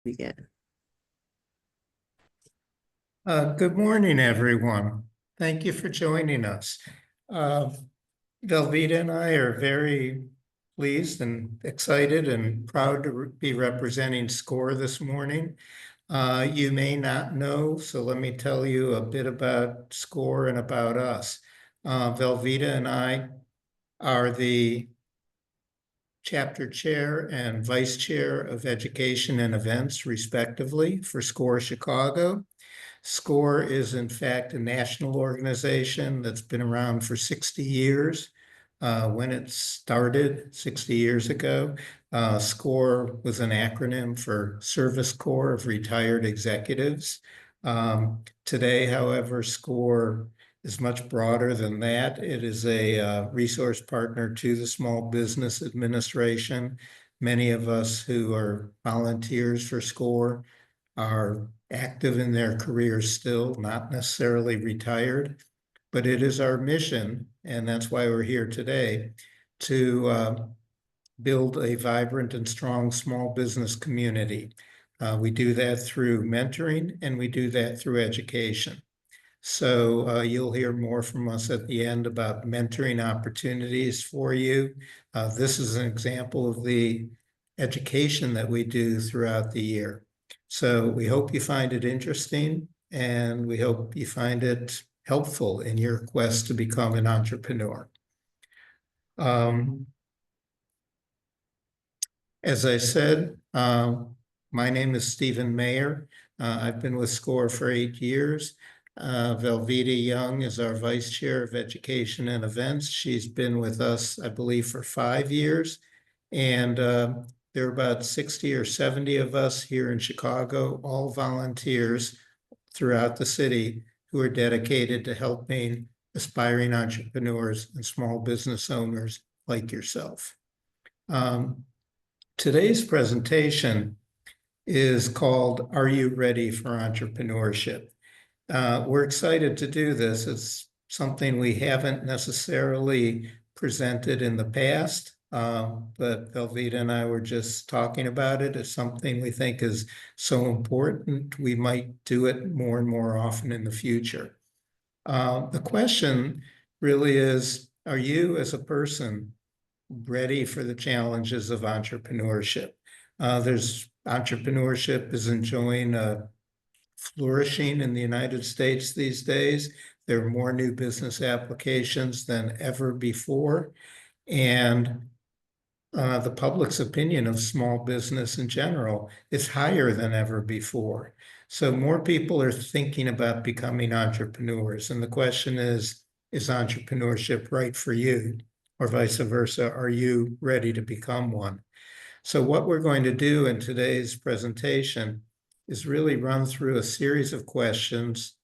Begin. Good morning, everyone. Thank you for joining us. Uh, Velveeta and I are very pleased and excited and proud to be representing SCORE this morning. You may not know, so let me tell you a bit about SCORE and about us. Velveeta and I are the chapter chair and vice chair of education and events, respectively, for SCORE Chicago. SCORE is, in fact, a national organization that's been around for 60 years. When it started 60 years ago, SCORE was an acronym for Service Corps of Retired Executives. Today, however, SCORE is much broader than that. It is a resource partner to the Small Business Administration. Many of us who are volunteers for SCORE are active in their careers still, not necessarily retired, but it is our mission, and that's why we're here today, to build a vibrant and strong small business community. We do that through mentoring, and we do that through education. So you'll hear more from us at the end about mentoring opportunities for you. This is an example of the education that we do throughout the year. So we hope you find it interesting, and we hope you find it helpful in your quest to become an entrepreneur. As I said, my name is Stephen Mayer. I've been with SCORE for 8 years. Velveeta Young is our Vice Chair of Education and Events. She's been with us, I believe, for 5 years. And there are about 60 or 70 of us here in Chicago, all volunteers throughout the city who are dedicated to helping aspiring entrepreneurs and small business owners like yourself. Today's presentation is called, Are You Ready for Entrepreneurship? We're excited to do this. It's something we haven't necessarily presented in the past, but Velveeta and I were just talking about it as something we think is so important, we might do it more and more often in the future. The question really is, are you as a person ready for the challenges of entrepreneurship? Entrepreneurship is enjoying flourishing in the United States these days. There are more new business applications than ever before, and the public's opinion of small business in general is higher than ever before. So more people are thinking about becoming entrepreneurs, and the question is entrepreneurship right for you? Or vice versa, are you ready to become one? So what we're going to do in today's presentation is really run through a series of questions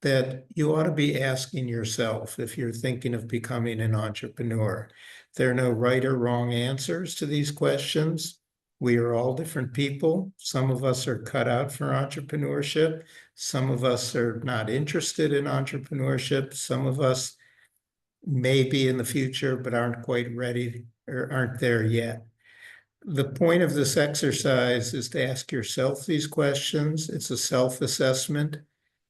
that you ought to be asking yourself if you're thinking of becoming an entrepreneur. There are no right or wrong answers to these questions. We are all different people. Some of us are cut out for entrepreneurship. Some of us are not interested in entrepreneurship. Some of us may be in the future, but aren't quite ready or aren't there yet. The point of this exercise is to ask yourself these questions. It's a self-assessment,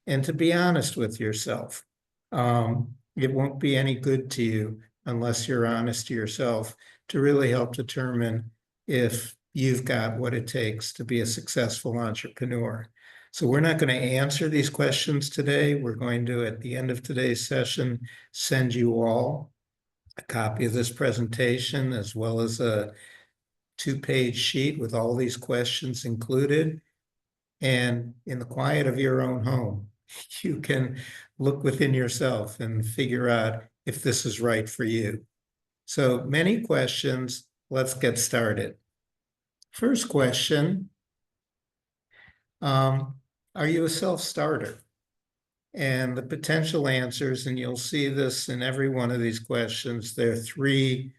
and to be honest with yourself. It won't be any good to you unless you're honest to yourself to really help determine if you've got what it takes to be a successful entrepreneur. So we're not going to answer these questions today. We're going to, at the end of today's session, send you all a copy of this presentation as well as a 2-page sheet with all these questions included. And in the quiet of your own home, you can look within yourself and figure out if this is right for you. So many questions. Let's get started. First question, are you a self-starter? And the potential answers, and you'll see this in every one of these questions, there are 3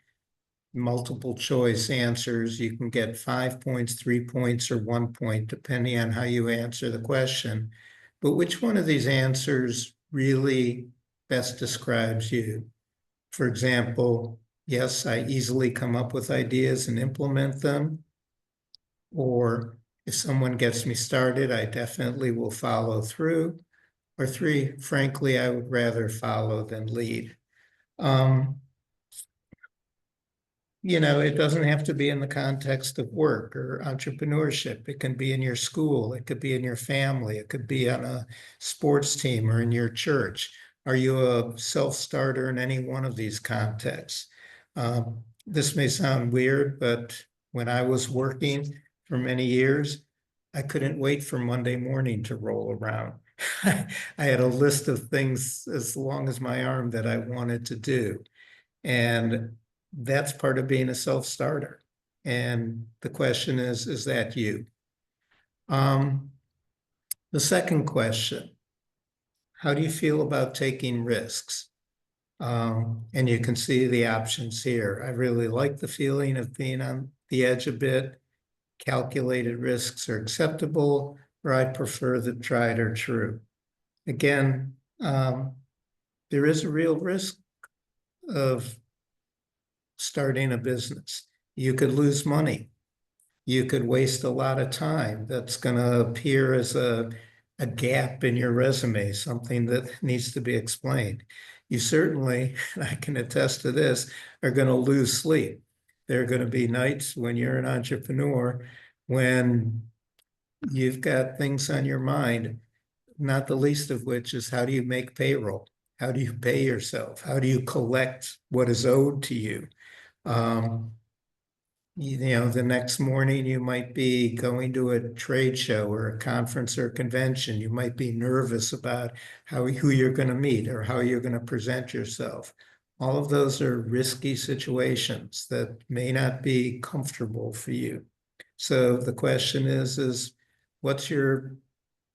multiple choice answers. You can get 5 points, 3 points, or 1 point, depending on how you answer the question. But which one of these answers really best describes you? For example, yes, I easily come up with ideas and implement them. Or If someone gets me started, I definitely will follow through. Or three, frankly, I would rather follow than lead. Um, it doesn't have to be in the context of work or entrepreneurship. It can be in your school, it could be in your family, it could be on a sports team or in your church. Are you a self-starter in any one of these contexts? This may sound weird, but when I was working for many years, I couldn't wait for Monday morning to roll around. I had a list of things as long as my arm that I wanted to do. And that's part of being a self-starter. And the question is that you? Um, the second question, how do you feel about taking risks? And you can see the options here. I really like the feeling of being on the edge a bit. Calculated risks are acceptable, or I prefer the tried or true. Again, there is a real risk of starting a business. You could lose money. You could waste a lot of time. That's going to appear as a gap in your resume, something that needs to be explained. You certainly, I can attest to this, are going to lose sleep. There are going to be nights when you're an entrepreneur when you've got things on your mind, not the least of which is how do you make payroll? How do you pay yourself? How do you collect what is owed to you? Um, the next morning you might be going to a trade show or a conference or a convention. You might be nervous about who you're going to meet or how you're going to present yourself. All of those are risky situations that may not be comfortable for you. So the question is what's your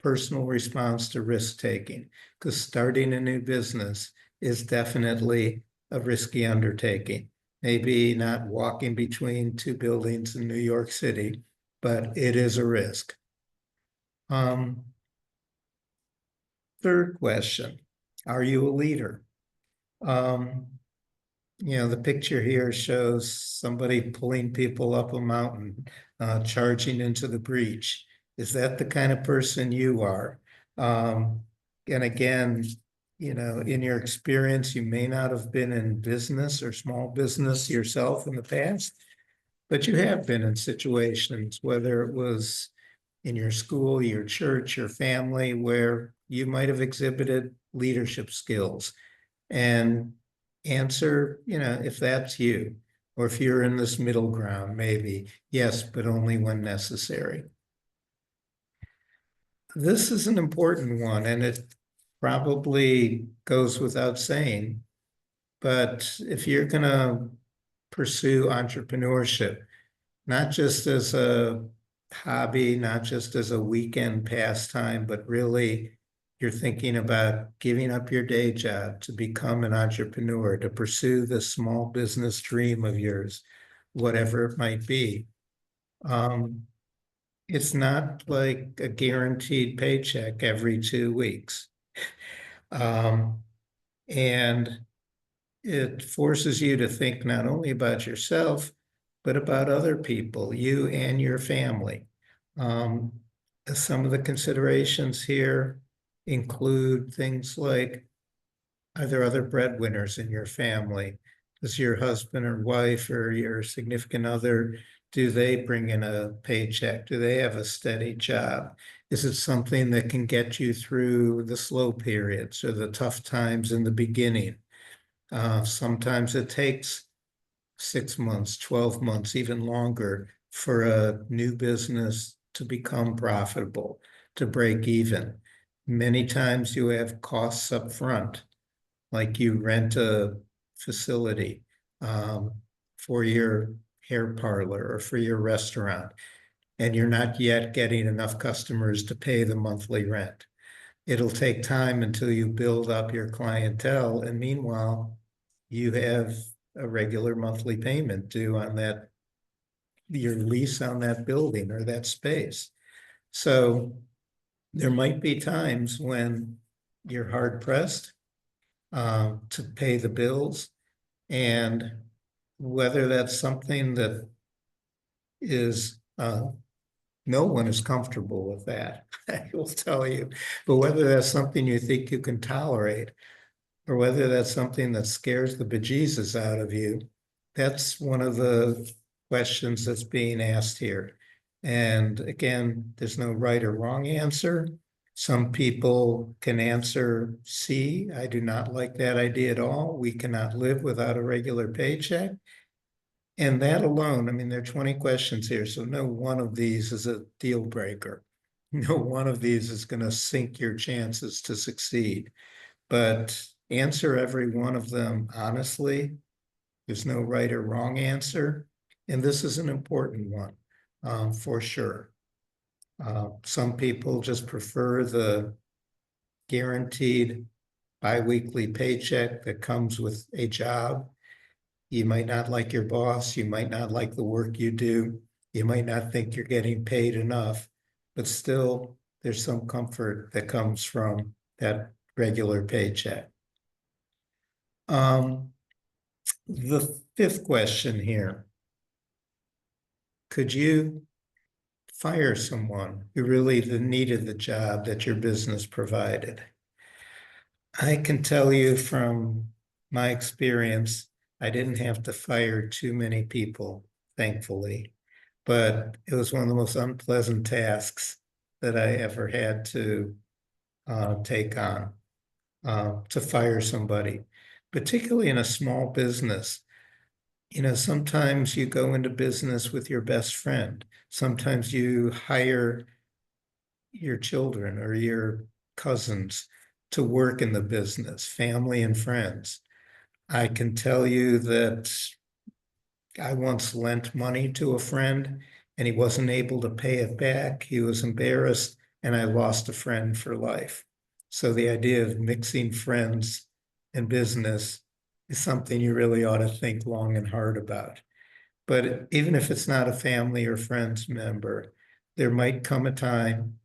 personal response to risk taking? Because starting a new business is definitely a risky undertaking. Maybe not walking between two buildings in New York City, but it is a risk. Third question, are you a leader? The picture here shows somebody pulling people up a mountain, charging into the breach. Is that the kind of person you are? And again, in your experience, you may not have been in business or small business yourself in the past, but you have been in situations, whether it was in your school, your church, your family, where you might have exhibited leadership skills. And answer, if that's you, or if you're in this middle ground, maybe yes, but only when necessary. This is an important one, and it probably goes without saying, but if you're going to pursue entrepreneurship, not just as a hobby, not just as a weekend pastime, but really you're thinking about giving up your day job to become an entrepreneur, to pursue the small business dream of yours, whatever it might be. It's not like a guaranteed paycheck every 2 weeks. And it forces you to think not only about yourself, but about other people, you and your family. Um, some of the considerations here include things like, are there other breadwinners in your family? Does your husband or wife or your significant other, do they bring in a paycheck? Do they have a steady job? Is it something that can get you through the slow periods or the tough times in the beginning? Sometimes it takes 6 months, 12 months, even longer for a new business to become profitable, to break even. Many times you have costs up front, like you rent a facility for your hair parlor or for your restaurant, and you're not yet getting enough customers to pay the monthly rent. It'll take time until you build up your clientele, and meanwhile, you have a regular monthly payment due on your lease on that building or that space. So there might be times when you're hard pressed to pay the bills, and whether that's something that is No one is comfortable with that, I will tell you. But whether that's something you think you can tolerate, or whether that's something that scares the bejesus out of you, that's one of the questions that's being asked here. And again, there's no right or wrong answer. Some people can answer C, I do not like that idea at all. We cannot live without a regular paycheck. And that alone, I mean, there are 20 questions here, so no one of these is a deal breaker. No one of these is going to sink your chances to succeed. But answer every one of them honestly. There's no right or wrong answer. And this is an important one, for sure. Some people just prefer the guaranteed biweekly paycheck that comes with a job. You might not like your boss. You might not like the work you do. You might not think you're getting paid enough, but still, there's some comfort that comes from that regular paycheck. The fifth question here. Could you fire someone who really needed the job that your business provided? I can tell you from my experience, I didn't have to fire too many people, thankfully, but it was one of the most unpleasant tasks that I ever had to take on, to fire somebody, particularly in a small business. You know, sometimes you go into business with your best friend. Sometimes you hire your children or your cousins to work in the business, family and friends. I can tell you that I once lent money to a friend and he wasn't able to pay it back. He was embarrassed, and I lost a friend for life. So the idea of mixing friends and business is something you really ought to think long and hard about. But even if it's not a family or friends member, there might come a time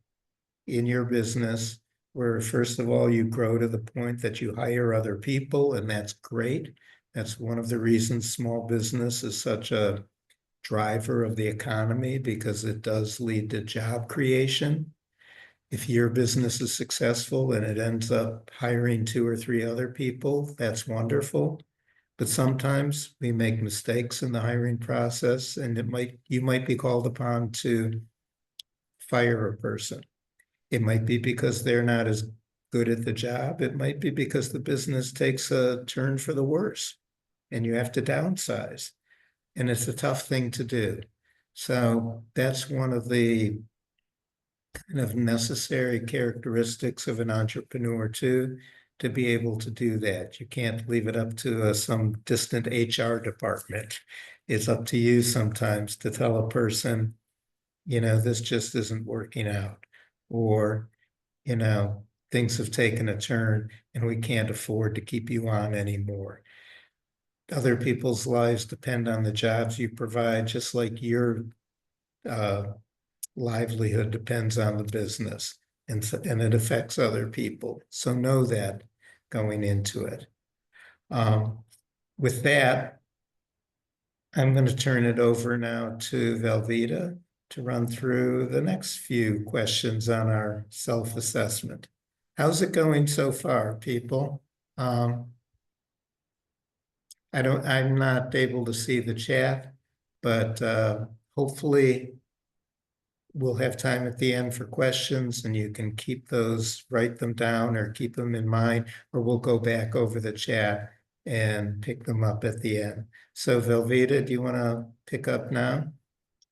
in your business where, first of all, you grow to the point that you hire other people, and that's great. That's one of the reasons small business is such a driver of the economy, because it does lead to job creation. If your business is successful and it ends up hiring 2 or 3 other people, that's wonderful. But sometimes we make mistakes in the hiring process, and you might be called upon to fire a person. It might be because they're not as good at the job. It might be because the business takes a turn for the worse and you have to downsize. And it's a tough thing to do. So that's one of the kind of necessary characteristics of an entrepreneur too, to be able to do that. You can't leave it up to some distant HR department. It's up to you sometimes to tell a person, you know, this just isn't working out, or, you know, things have taken a turn and we can't afford to keep you on anymore. Other people's lives depend on the jobs you provide, just like your uh, livelihood depends on the business, and it affects other people. So know that going into it. With that, I'm going to turn it over now to Velveeta to run through the next few questions on our self-assessment. How's it going so far, people? I'm not able to see the chat, but hopefully we'll have time at the end for questions, and you can keep those, write them down or keep them in mind, or we'll go back over the chat and pick them up at the end. So Velveeta, do you want to pick up now?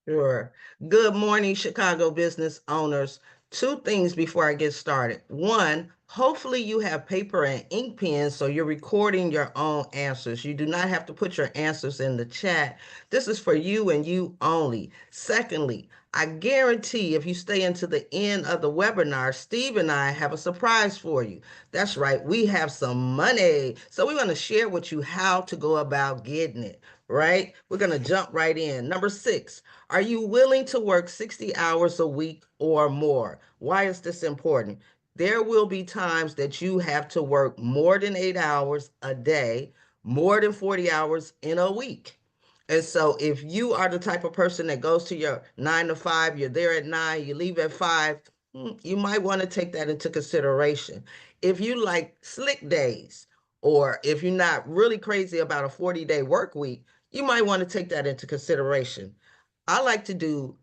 Sure. Good morning, Chicago business owners. Two things before I get started. One, hopefully you have paper and ink pens so you're recording your own answers. You do not have to put your answers in the chat. This is for you and you only. Secondly, I guarantee if you stay into the end of the webinar, Steve and I have a surprise for you. That's right, we have some money. So we're going to share with you how to go about getting it, right? We're going to jump right in. Number 6, are you willing to work 60 hours a week or more? Why is this important? There will be times that you have to work more than 8 hours a day, more than 40 hours in a week. And so if you are the type of person that goes to your 9 to 5, you're there at 9, you leave at 5, you might want to take that into consideration. If you like slick days, or if you're not really crazy about a 40-day work week, you might want to take that into consideration. I like to do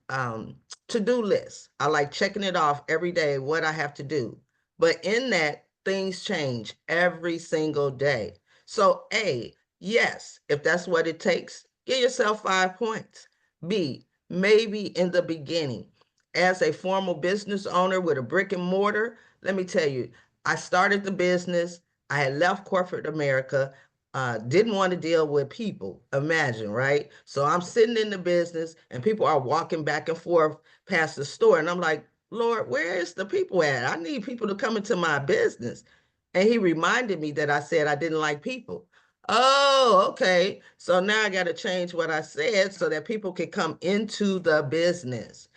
to-do lists. I like checking it off every day what I have to do. But in that, things change every single day. So A, yes, if that's what it takes, give yourself 5 points. B, maybe in the beginning. As a formal business owner with a brick and mortar, let me tell you, I started the business. I had left corporate America, didn't want to deal with people. Imagine, right? So I'm sitting in the business and people are walking back and forth past the store. And I'm like, Lord, where is the people at? I need people to come into my business. And he reminded me that I said I didn't like people. Oh, okay. So now I got to change what I said so that people can come into the business.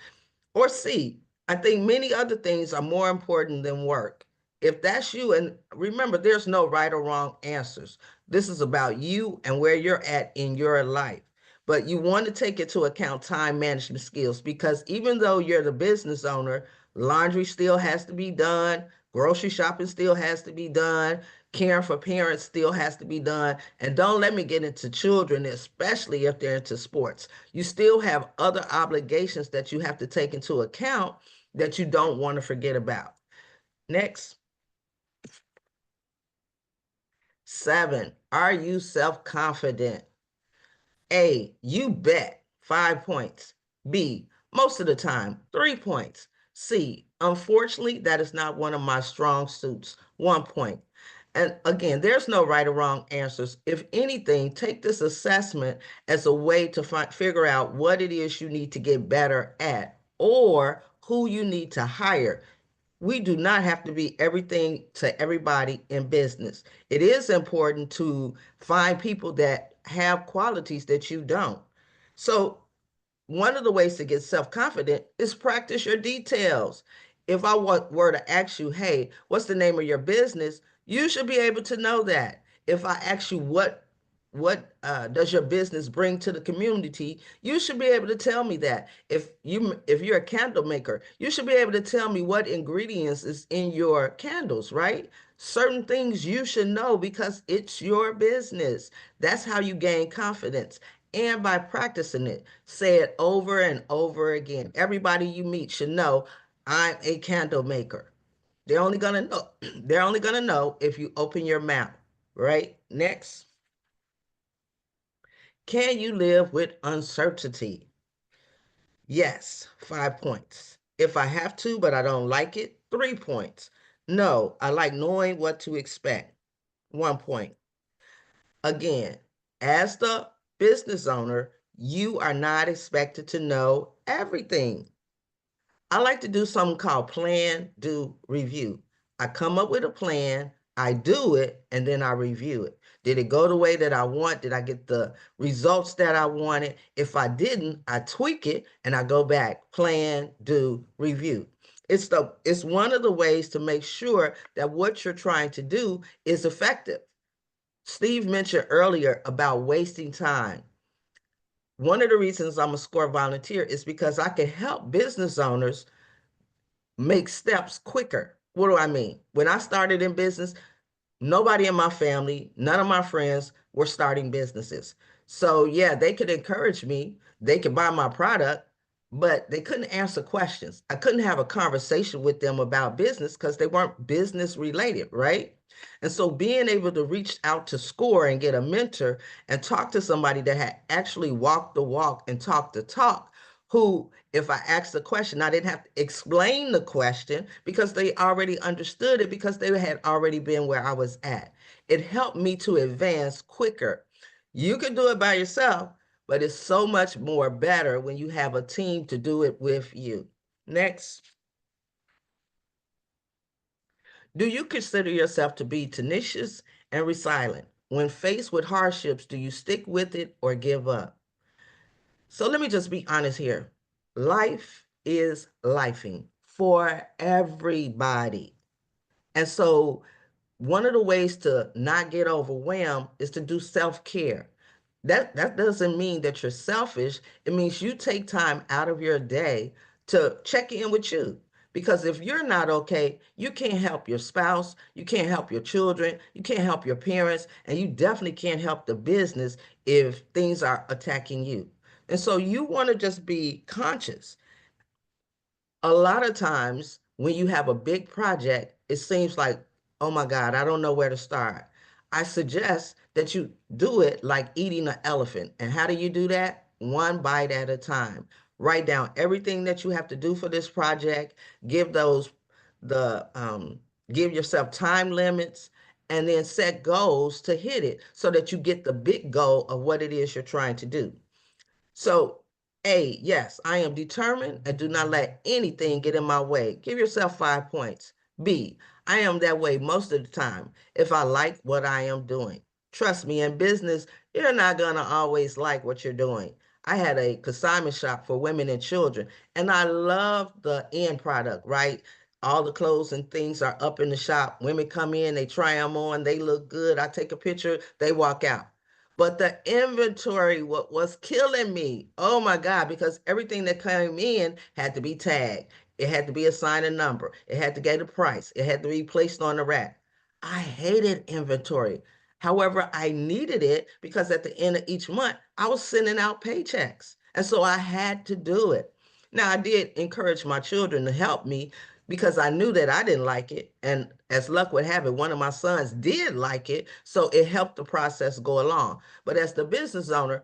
Or C, I think many other things are more important than work. If that's you, and remember, there's no right or wrong answers. This is about you and where you're at in your life. But you want to take into account time management skills because even though you're the business owner, laundry still has to be done, grocery shopping still has to be done, caring for parents still has to be done. And don't let me get into children, especially if they're into sports. You still have other obligations that you have to take into account that you don't want to forget about. Next. 7, are you self-confident? A, you bet, 5 points. B, most of the time, 3 points. C, unfortunately, that is not one of my strong suits, 1 point. And again, there's no right or wrong answers. If anything, take this assessment as a way to figure out what it is you need to get better at or who you need to hire. We do not have to be everything to everybody in business. It is important to find people that have qualities that you don't. So one of the ways to get self-confident is practice your details. If I were to ask you, hey, what's the name of your business? You should be able to know that. If I ask you what does your business bring to the community, you should be able to tell me that. If you're a candle maker, you should be able to tell me what ingredients is in your candles, right? Certain things you should know because it's your business. That's how you gain confidence. And by practicing it, say it over and over again. Everybody you meet should know I'm a candle maker. They're only gonna know, they're only gonna know if you open your mouth, right? Next. Can you live with uncertainty? Yes, 5 points. If I have to, but I don't like it, 3 points. No, I like knowing what to expect, 1 point. Again, as the business owner, you are not expected to know everything. I like to do something called plan, do, review. I come up with a plan, I do it, and then I review it. Did it go the way that I want? Did I get the results that I wanted? If I didn't, I tweak it and I go back, plan, do, review. It's one of the ways to make sure that what you're trying to do is effective. Steve mentioned earlier about wasting time. One of the reasons I'm a SCORE volunteer is because I can help business owners make steps quicker. What do I mean? When I started in business, nobody in my family, none of my friends were starting businesses. So yeah, they could encourage me, they could buy my product, but they couldn't answer questions. I couldn't have a conversation with them about business because they weren't business related, right? And so being able to reach out to SCORE and get a mentor and talk to somebody that had actually walked the walk and talked the talk, who, if I asked the question, I didn't have to explain the question because they already understood it because they had already been where I was at. It helped me to advance quicker. You can do it by yourself, but it's so much more better when you have a team to do it with you. Next. Do you consider yourself to be tenacious and resilient? When faced with hardships, do you stick with it or give up? So let me just be honest here. Life is lifing for everybody. And so one of the ways to not get overwhelmed is to do self-care. That doesn't mean that you're selfish. It means you take time out of your day to check in with you. Because if you're not okay, you can't help your spouse, you can't help your children, you can't help your parents, and you definitely can't help the business if things are attacking you. And so you want to just be conscious. A lot of times when you have a big project, it seems like, oh my God, I don't know where to start. I suggest that you do it like eating an elephant. And how do you do that? One bite at a time. Write down everything that you have to do for this project. Give those the give yourself time limits and then set goals to hit it so that you get the big goal of what it is you're trying to do. So, A, yes, I am determined and do not let anything get in my way. Give yourself 5 points. B, I am that way most of the time if I like what I am doing. Trust me, in business, you're not going to always like what you're doing. I had a consignment shop for women and children, and I love the end product, right? All the clothes and things are up in the shop. Women come in, they try them on, they look good. I take a picture, they walk out. But the inventory, what was killing me, oh my God, because everything that came in had to be tagged. It had to be assigned a number. It had to get a price. It had to be placed on the rack. I hated inventory. However, I needed it because at the end of each month, I was sending out paychecks. And so I had to do it. Now, I did encourage my children to help me because I knew that I didn't like it. And as luck would have it, one of my sons did like it. So it helped the process go along. But as the business owner,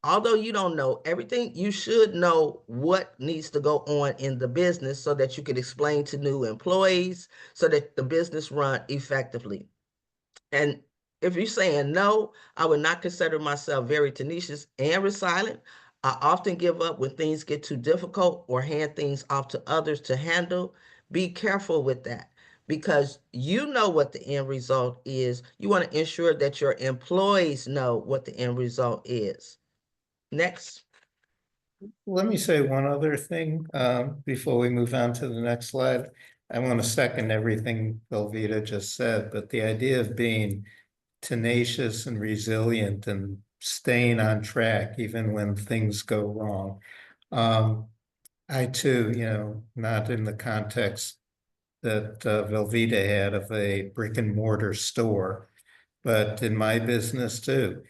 although you don't know everything, you should know what needs to go on in the business so that you can explain to new employees so that the business run effectively. And if you're saying no, I would not consider myself very tenacious and resilient. I often give up when things get too difficult or hand things off to others to handle. Be careful with that because you know what the end result is. You want to ensure that your employees know what the end result is. Next. Let me say one other thing before we move on to the next slide. I want to second everything Velveeta just said, but the idea of being tenacious and resilient and staying on track even when things go wrong. I too, not in the context that Velveeta had of a brick and mortar store, but in my business too,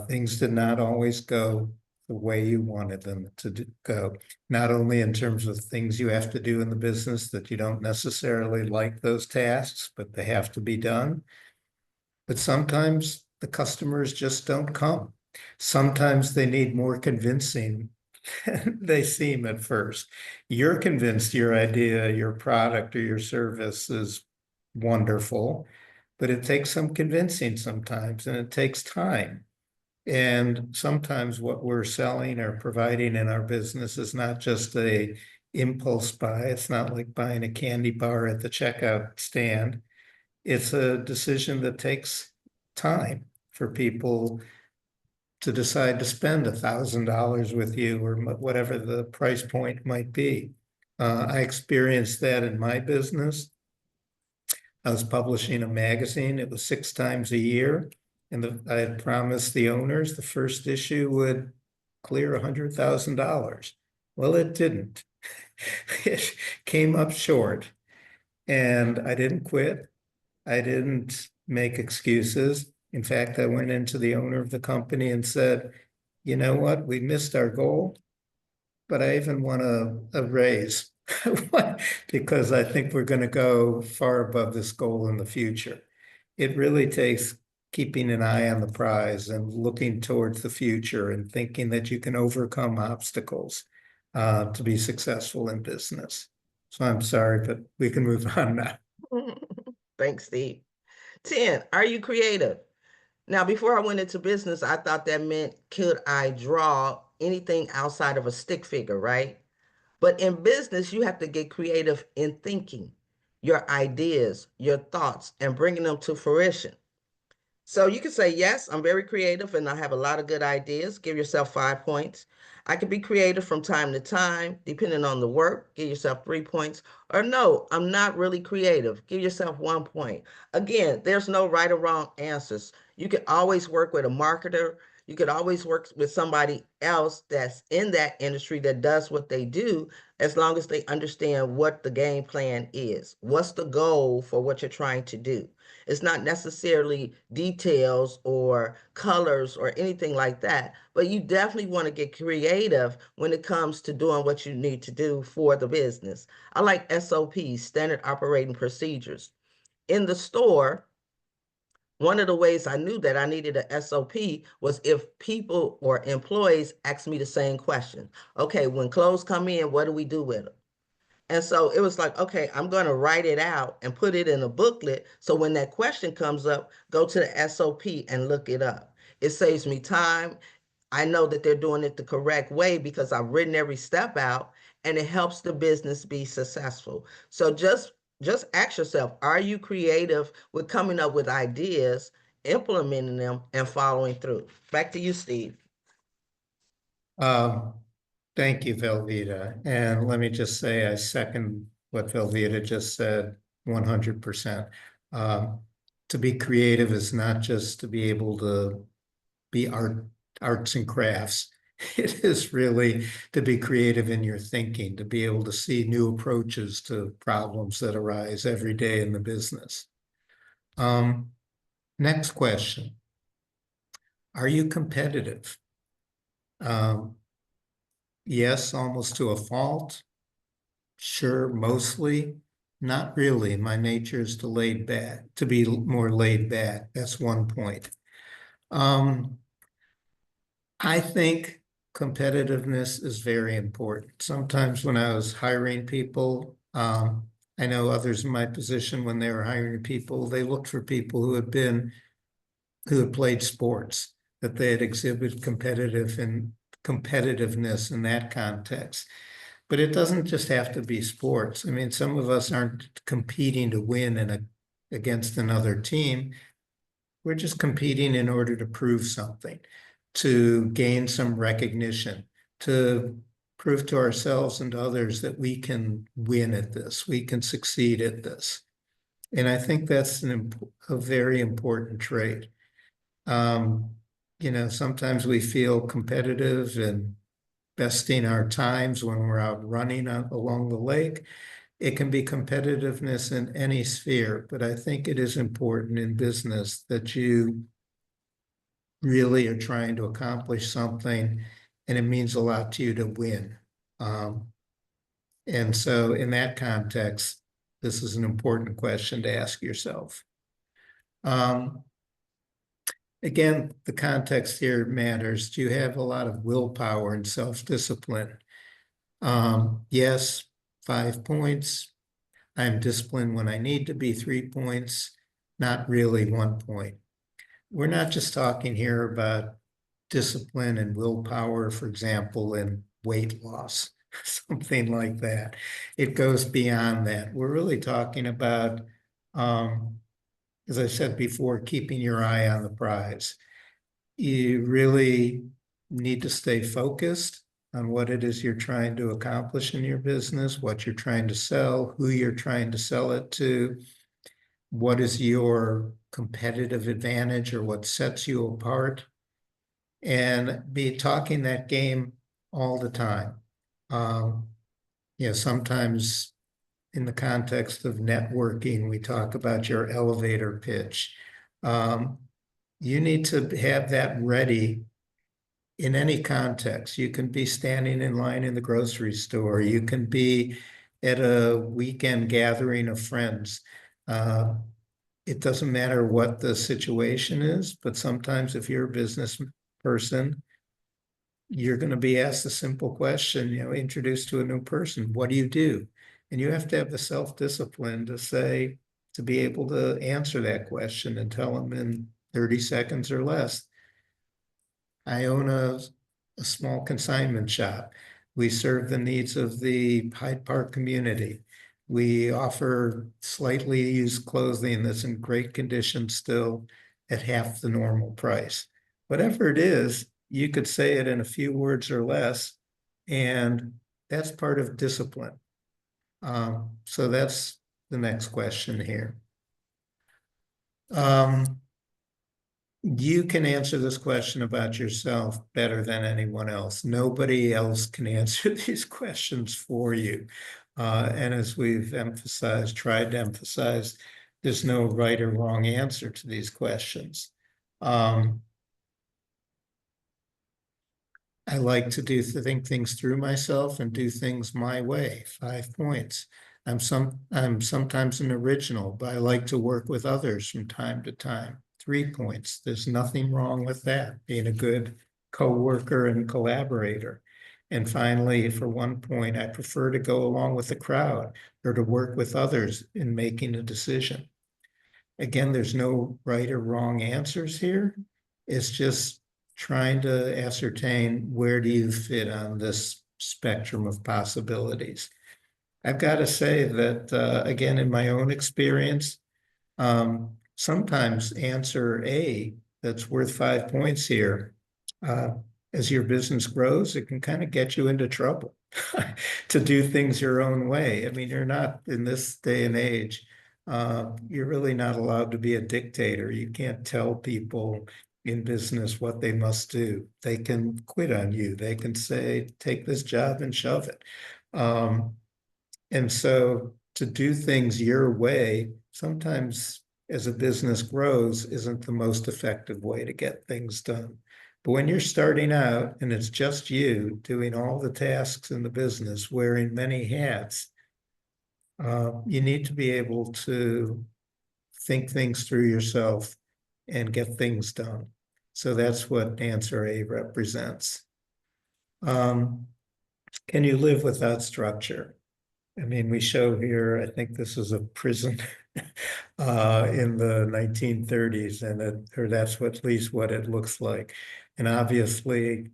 things did not always go the way you wanted them to go. Not only in terms of things you have to do in the business that you don't necessarily like those tasks, but they have to be done. But sometimes the customers just don't come. Sometimes they need more convincing than they seem at first. You're convinced your idea, your product, or your service is wonderful, but it takes some convincing sometimes, and it takes time. And sometimes what we're selling or providing in our business is not just a impulse buy. It's not like buying a candy bar at the checkout stand. It's a decision that takes time for people to decide to spend $1,000 with you or whatever the price point might be. I experienced that in my business. I was publishing a magazine. It was 6 times a year. And I had promised the owners the first issue would clear $100,000. Well, it didn't. It came up short. And I didn't quit. I didn't make excuses. In fact, I went into the owner of the company and said, you know what, we missed our goal, but I even want a raise because I think we're going to go far above this goal in the future. It really takes keeping an eye on the prize and looking towards the future and thinking that you can overcome obstacles to be successful in business. So I'm sorry, but we can move on now. Thanks, Steve. 10, are you creative? Now, before I went into business, I thought that meant could I draw anything outside of a stick figure, right? But in business, you have to get creative in thinking your ideas, your thoughts, and bringing them to fruition. So you can say, yes, I'm very creative and I have a lot of good ideas. Give yourself 5 points. I can be creative from time to time, depending on the work. Give yourself 3 points. Or no, I'm not really creative. Give yourself 1 point. Again, there's no right or wrong answers. You can always work with a marketer. You could always work with somebody else that's in that industry that does what they do, as long as they understand what the game plan is. What's the goal for what you're trying to do? It's not necessarily details or colors or anything like that, but you definitely want to get creative when it comes to doing what you need to do for the business. I like SOPs, standard operating procedures. In the store, one of the ways I knew that I needed a SOP was if people or employees asked me the same question. Okay, when clothes come in, what do we do with them? And so it was like, okay, I'm going to write it out and put it in a booklet. So when that question comes up, go to the SOP and look it up. It saves me time. I know that they're doing it the correct way because I've written every step out, and it helps the business be successful. So just ask yourself, are you creative with coming up with ideas, implementing them, and following through? Back to you, Steve. Um, Thank you, Velveeta. And let me just say, I second what Velveeta just said 100%. Um, to be creative is not just to be able to be arts and crafts. It is really to be creative in your thinking, to be able to see new approaches to problems that arise every day in the business. Um, Next question. Are you competitive? Um, yes, almost to a fault. Sure, mostly. Not really. My nature is to be more laid back. That's one point. Um, I think competitiveness is very important. Sometimes when I was hiring people, I know others in my position when they were hiring people, they looked for people who had played sports, that they had exhibited competitiveness in that context. But it doesn't just have to be sports. I mean, some of us aren't competing to win against another team. We're just competing in order to prove something, to gain some recognition, to prove to ourselves and to others that we can win at this, we can succeed at this. And I think that's a very important trait. Um, Sometimes we feel competitive and besting our times when we're out running along the lake. It can be competitiveness in any sphere, but I think it is important in business that you really are trying to accomplish something and it means a lot to you to win. Um, and so, in that context, this is an important question to ask yourself. Um, Again, the context here matters. Do you have a lot of willpower and self-discipline? Yes, 5 points. I'm disciplined when I need to be, 3 points. Not really, 1 point. We're not just talking here about discipline and willpower, for example, in weight loss, something like that. It goes beyond that. We're really talking about, as I said before, keeping your eye on the prize. You really need to stay focused on what it is you're trying to accomplish in your business, what you're trying to sell, who you're trying to sell it to, what is your competitive advantage or what sets you apart, and be talking that game all the time. Um, Sometimes in the context of networking, we talk about your elevator pitch. Um, you need to have that ready in any context. You can be standing in line in the grocery store. You can be at a weekend gathering of friends. Uh, it doesn't matter what the situation is, but sometimes if you're a business person, you're going to be asked a simple question, introduced to a new person. What do you do? And you have to have the self-discipline to be able to answer that question and tell them in 30 seconds or less. I own a small consignment shop. We serve the needs of the Hyde Park community. We offer slightly used clothing that's in great condition still at half the normal price. Whatever it is, you could say it in a few words or less, and that's part of discipline. So that's the next question here. Um, You can answer this question about yourself better than anyone else. Nobody else can answer these questions for you. And as we've emphasized, tried to emphasize, there's no right or wrong answer to these questions. I like to think things through myself and do things my way. 5 points. I'm sometimes an original, but I like to work with others from time to time. 3 points. There's nothing wrong with that, being a good co-worker and collaborator. And finally, for 1 point, I prefer to go along with the crowd or to work with others in making a decision. Again, there's no right or wrong answers here. It's just trying to ascertain where do you fit on this spectrum of possibilities. I've got to say that, again, in my own experience, sometimes answer A that's worth 5 points here, uh, as your business grows, it can kind of get you into trouble to do things your own way. I mean, you're not in this day and age, you're really not allowed to be a dictator. You can't tell people in business what they must do. They can quit on you. They can say, take this job and shove it. And so to do things your way, sometimes as a business grows, isn't the most effective way to get things done. But when you're starting out and it's just you doing all the tasks in the business, wearing many hats, you need to be able to think things through yourself and get things done. So that's what answer A represents. Can you live without structure? I mean, we show here, I think this is a prison in the 1930s, or that's what, at least what it looks like. And obviously,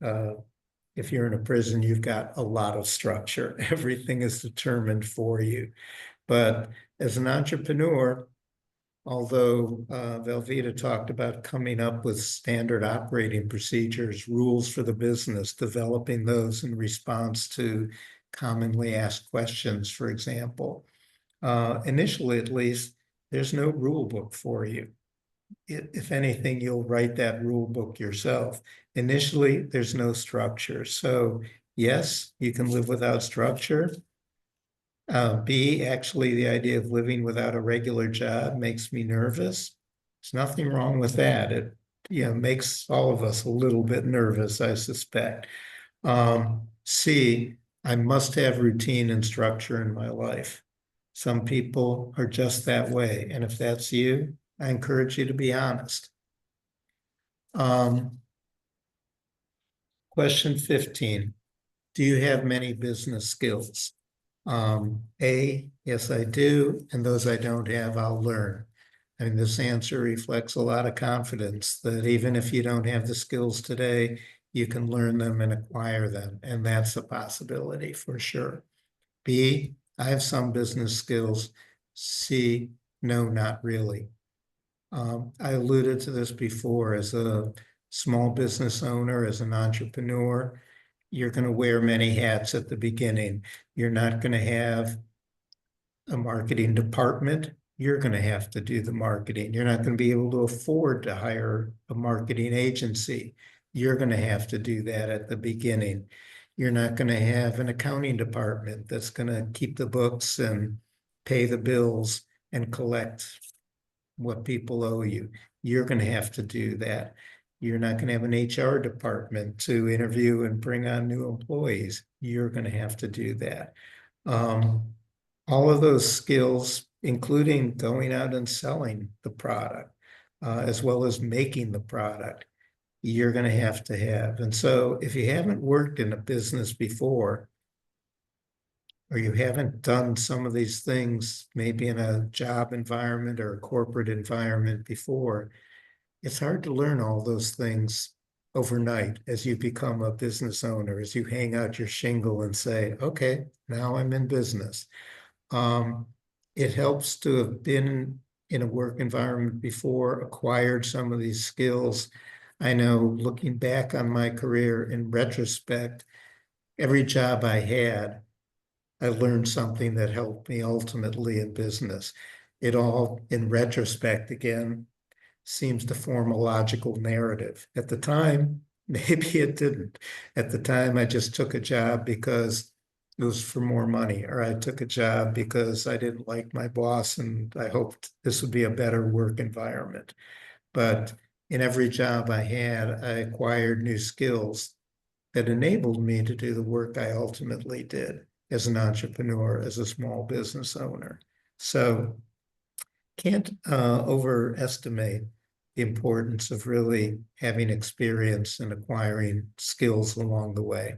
if you're in a prison, you've got a lot of structure. Everything is determined for you. But as an entrepreneur, although Velveeta talked about coming up with standard operating procedures, rules for the business, developing those in response to commonly asked questions, for example. Initially, at least, there's no rule book for you. If anything, you'll write that rule book yourself. Initially, there's no structure. So yes, you can live without structure. B, actually, the idea of living without a regular job makes me nervous. There's nothing wrong with that. It, makes all of us a little bit nervous, I suspect. C, I must have routine and structure in my life. Some people are just that way. And if that's you, I encourage you to be honest. Question 15. Do you have many business skills? A, yes, I do. And those I don't have, I'll learn. I mean, this answer reflects a lot of confidence that even if you don't have the skills today, you can learn them and acquire them. And that's a possibility for sure. B, I have some business skills. C, no, not really. I alluded to this before. As a small business owner, as an entrepreneur, you're going to wear many hats at the beginning. You're not going to have a marketing department. You're going to have to do the marketing. You're not going to be able to afford to hire a marketing agency. You're going to have to do that at the beginning. You're not going to have an accounting department that's going to keep the books and pay the bills and collect what people owe you. You're going to have to do that. You're not going to have an HR department to interview and bring on new employees. You're going to have to do that. All of those skills, including going out and selling the product, as well as making the product, you're going to have to have. And so if you haven't worked in a business before, or you haven't done some of these things, maybe in a job environment or a corporate environment before, it's hard to learn all those things overnight as you become a business owner, as you hang out your shingle and say, okay, now I'm in business. It helps to have been in a work environment before, acquired some of these skills. I know, looking back on my career in retrospect, every job I had, I learned something that helped me ultimately in business. It all, in retrospect, again, seems to form a logical narrative. At the time, maybe it didn't. At the time, I just took a job because it was for more money, or I took a job because I didn't like my boss and I hoped this would be a better work environment. But in every job I had, I acquired new skills that enabled me to do the work I ultimately did as an entrepreneur, as a small business owner. So can't overestimate the importance of really having experience and acquiring skills along the way.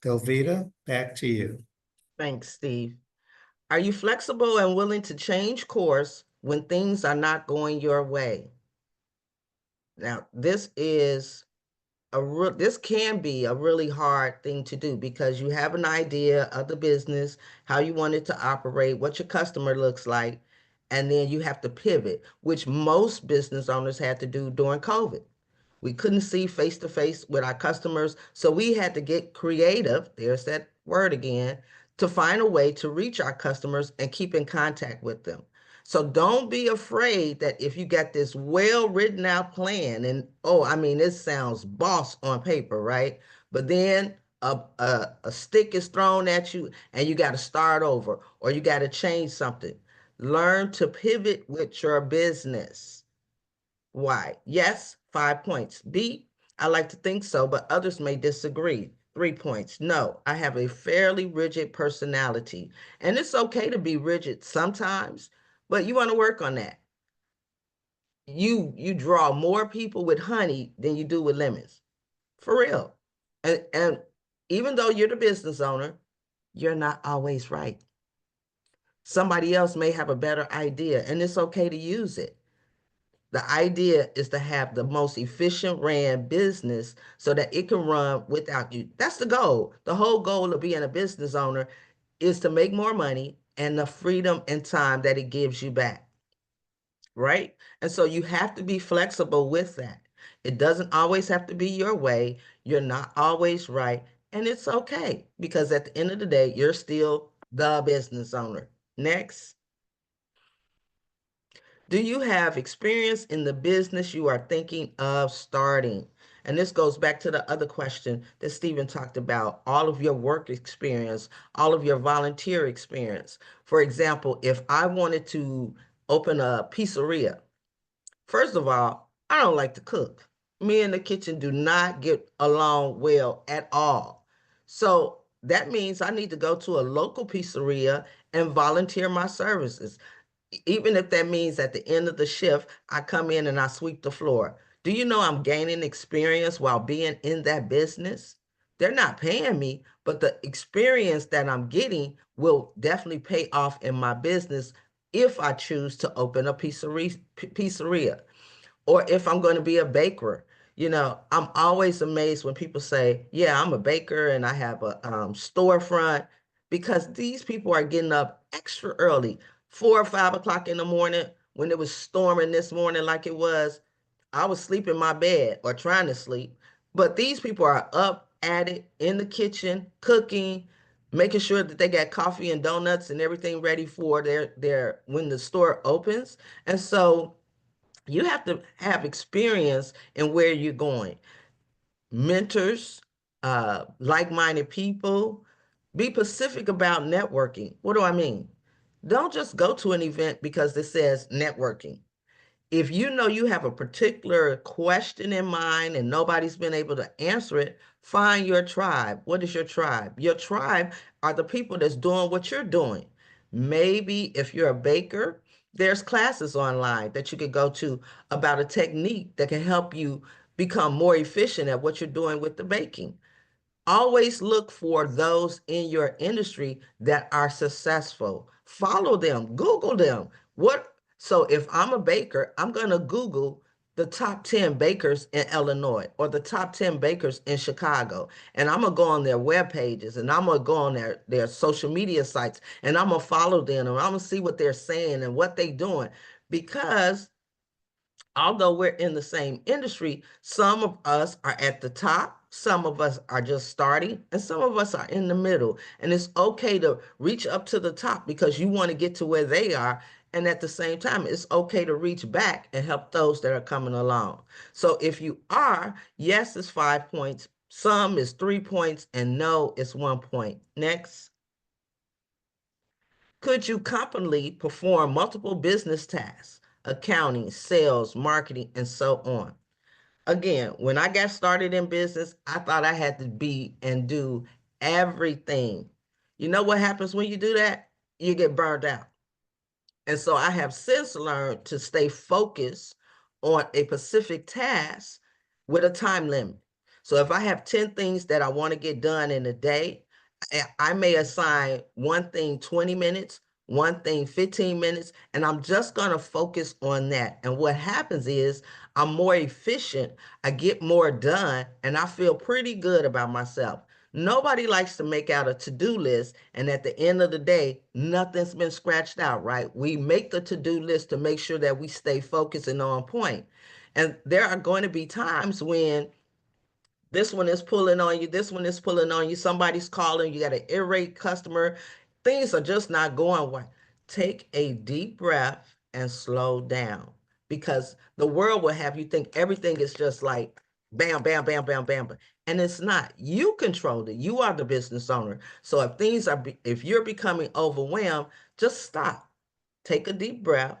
Velveeta, back to you. Thanks, Steve. Are you flexible and willing to change course when things are not going your way? Now, this can be a really hard thing to do because you have an idea of the business, how you want it to operate, what your customer looks like, and then you have to pivot, which most business owners had to do during COVID. We couldn't see face to face with our customers, so we had to get creative, there's that word again, to find a way to reach our customers and keep in contact with them. So don't be afraid that if you got this well written out plan and oh, I mean, it sounds boss on paper, right? But then a stick is thrown at you and you got to start over or you got to change something. Learn to pivot with your business. Why? Yes, 5 points. B, I like to think so, but others may disagree. 3 points. No, I have a fairly rigid personality. And it's okay to be rigid sometimes, but you want to work on that. You draw more people with honey than you do with lemons. For real. And even though you're the business owner, you're not always right. Somebody else may have a better idea, and it's okay to use it. The idea is to have the most efficient ran business so that it can run without you. That's the goal. The whole goal of being a business owner is to make more money and the freedom and time that it gives you back, right? And so you have to be flexible with that. It doesn't always have to be your way. You're not always right. And it's okay because at the end of the day, you're still the business owner. Next. Do you have experience in the business you are thinking of starting? And this goes back to the other question that Stephen talked about, all of your work experience, all of your volunteer experience. For example, if I wanted to open a pizzeria, first of all, I don't like to cook. Me and the kitchen do not get along well at all. So that means I need to go to a local pizzeria and volunteer my services even if that means at the end of the shift, I come in and I sweep the floor. Do you know I'm gaining experience while being in that business? They're not paying me, but the experience that I'm getting will definitely pay off in my business if I choose to open a pizzeria or if I'm going to be a baker. You know, I'm always amazed when people say, yeah, I'm a baker and I have a storefront because these people are getting up extra early, 4 or 5 o'clock in the morning when it was storming this morning like it was. I was sleeping in my bed or trying to sleep, but these people are up at it in the kitchen, cooking, making sure that they got coffee and donuts and everything ready for their when the store opens. And so you have to have experience in where you're going. Mentors, like-minded people. Be specific about networking. What do I mean? Don't just go to an event because it says networking. If you know you have a particular question in mind and nobody's been able to answer it, find your tribe. What is your tribe? Your tribe are the people that's doing what you're doing. Maybe if you're a baker, there's classes online that you could go to about a technique that can help you become more efficient at what you're doing with the baking. Always look for those in your industry that are successful. Follow them, Google them. What so if I'm a baker, I'm going to Google the top 10 bakers in Illinois or the top 10 bakers in Chicago. And I'm going to go on their web pages and I'm going to go on their social media sites and I'm going to follow them and I'm going to see what they're saying and what they're doing because although we're in the same industry, some of us are at the top, some of us are just starting, and some of us are in the middle. And it's okay to reach up to the top because you want to get to where they are. And at the same time, it's okay to reach back and help those that are coming along. So if you are, yes is 5 points, some is 3 points, and no is 1 point. Next. Could you competently perform multiple business tasks, accounting, sales, marketing, and so on? Again, when I got started in business, I thought I had to be and do everything. You know what happens when you do that? You get burned out. And so I have since learned to stay focused on a specific task with a time limit. So if I have 10 things that I want to get done in a day, I may assign one thing 20 minutes, one thing 15 minutes, and I'm just going to focus on that. And what happens is I'm more efficient, I get more done, and I feel pretty good about myself. Nobody likes to make out a to-do list, and at the end of the day, nothing's been scratched out, right? We make the to-do list to make sure that we stay focused and on point. And there are going to be times when this one is pulling on you, this one is pulling on you, somebody's calling, you got an irate customer, things are just not going well. Take a deep breath and slow down, because the world will have you think everything is just like bam, bam, bam, bam, bam, bam. And it's not. You control it. You are the business owner. So if you're becoming overwhelmed, just stop. Take a deep breath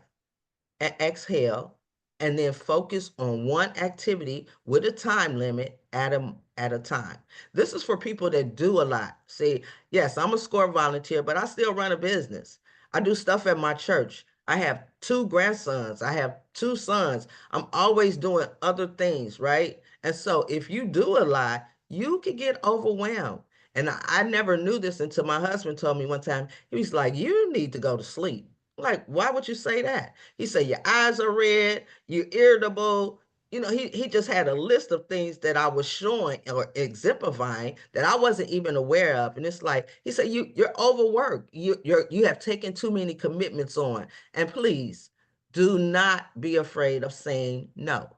and exhale, and then focus on one activity with a time limit at a time. This is for people that do a lot. See, yes, I'm a SCORE volunteer, but I still run a business. I do stuff at my church. I have two grandsons. I have two sons. I'm always doing other things, right? And so if you do a lot, you can get overwhelmed. And I never knew this until my husband told me one time. He was like, "You need to go to sleep." Like, why would you say that? He said, your eyes are red, you're irritable. He just had a list of things that I was showing or exemplifying that I wasn't even aware of. And it's like, he said, you're overworked. You have taken too many commitments on. And please do not be afraid of saying no.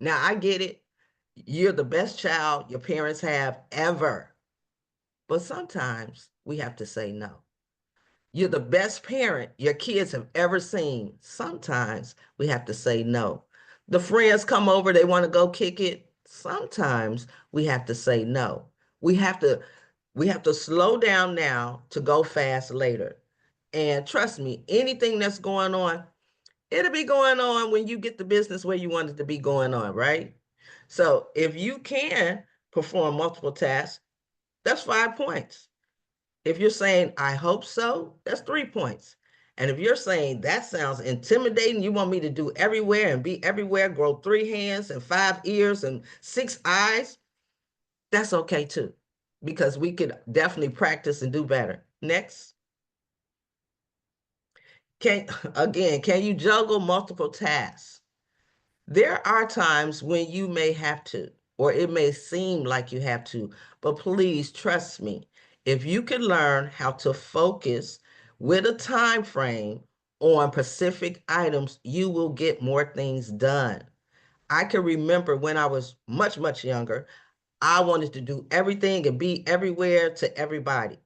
Now, I get it. You're the best child your parents have ever. But sometimes we have to say no. You're the best parent your kids have ever seen. Sometimes we have to say no. The friends come over, they want to go kick it. Sometimes we have to say no. We have to we have to slow down now to go fast later. And trust me, anything that's going on, it'll be going on when you get the business where you want it to be going on, right? So if you can perform multiple tasks, that's 5 points. If you're saying, I hope so, that's 3 points. And if you're saying that sounds intimidating, you want me to do everywhere and be everywhere, grow 3 hands and 5 ears and 6 eyes, that's okay too, because we could definitely practice and do better. Next. Can again, can you juggle multiple tasks? There are times when you may have to, or it may seem like you have to, but please trust me. If you can learn how to focus with a time frame on specific items, you will get more things done. I can remember when I was much, much younger, I wanted to do everything and be everywhere to everybody.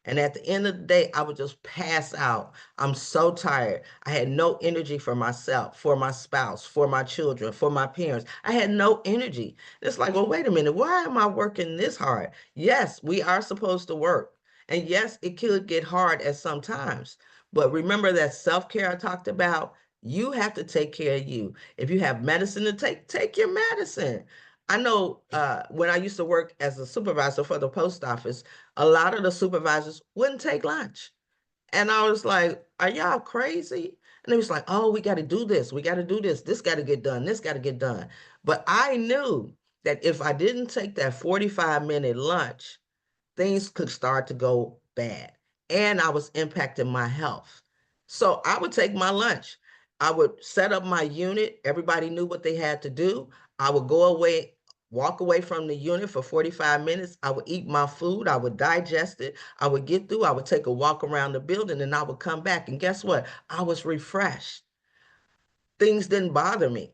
And at the end of the day, I would just pass out. I'm so tired. I had no energy for myself, for my spouse, for my children, for my parents. I had no energy. It's like, well, wait a minute. Why am I working this hard? Yes, we are supposed to work. And yes, it could get hard at some times. But remember that self-care I talked about? You have to take care of you. If you have medicine to take, take your medicine. I know when I used to work as a supervisor for the post office, a lot of the supervisors wouldn't take lunch. And I was like, are y'all crazy? And it was like, oh, we got to do this. We got to do this. This got to get done. This got to get done. But I knew that if I didn't take that 45-minute lunch, things could start to go bad. And I was impacting my health. So I would take my lunch. I would set up my unit. Everybody knew what they had to do. I would go away, walk away from the unit for 45 minutes. I would eat my food. I would digest it. I would get through. I would take a walk around the building and I would come back. And guess what? I was refreshed. Things didn't bother me.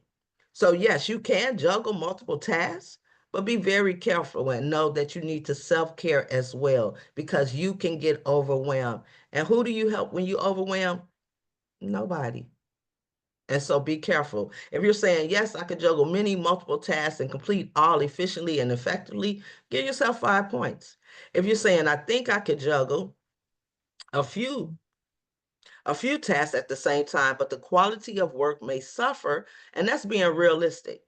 So, yes, you can juggle multiple tasks, but be very careful and know that you need to self-care as well because you can get overwhelmed. And who do you help when you overwhelm? Nobody. And so be careful. If you're saying, yes, I could juggle many multiple tasks and complete all efficiently and effectively, give yourself 5 points. If you're saying, I think I could juggle a few a few tasks at the same time, but the quality of work may suffer, and that's being realistic.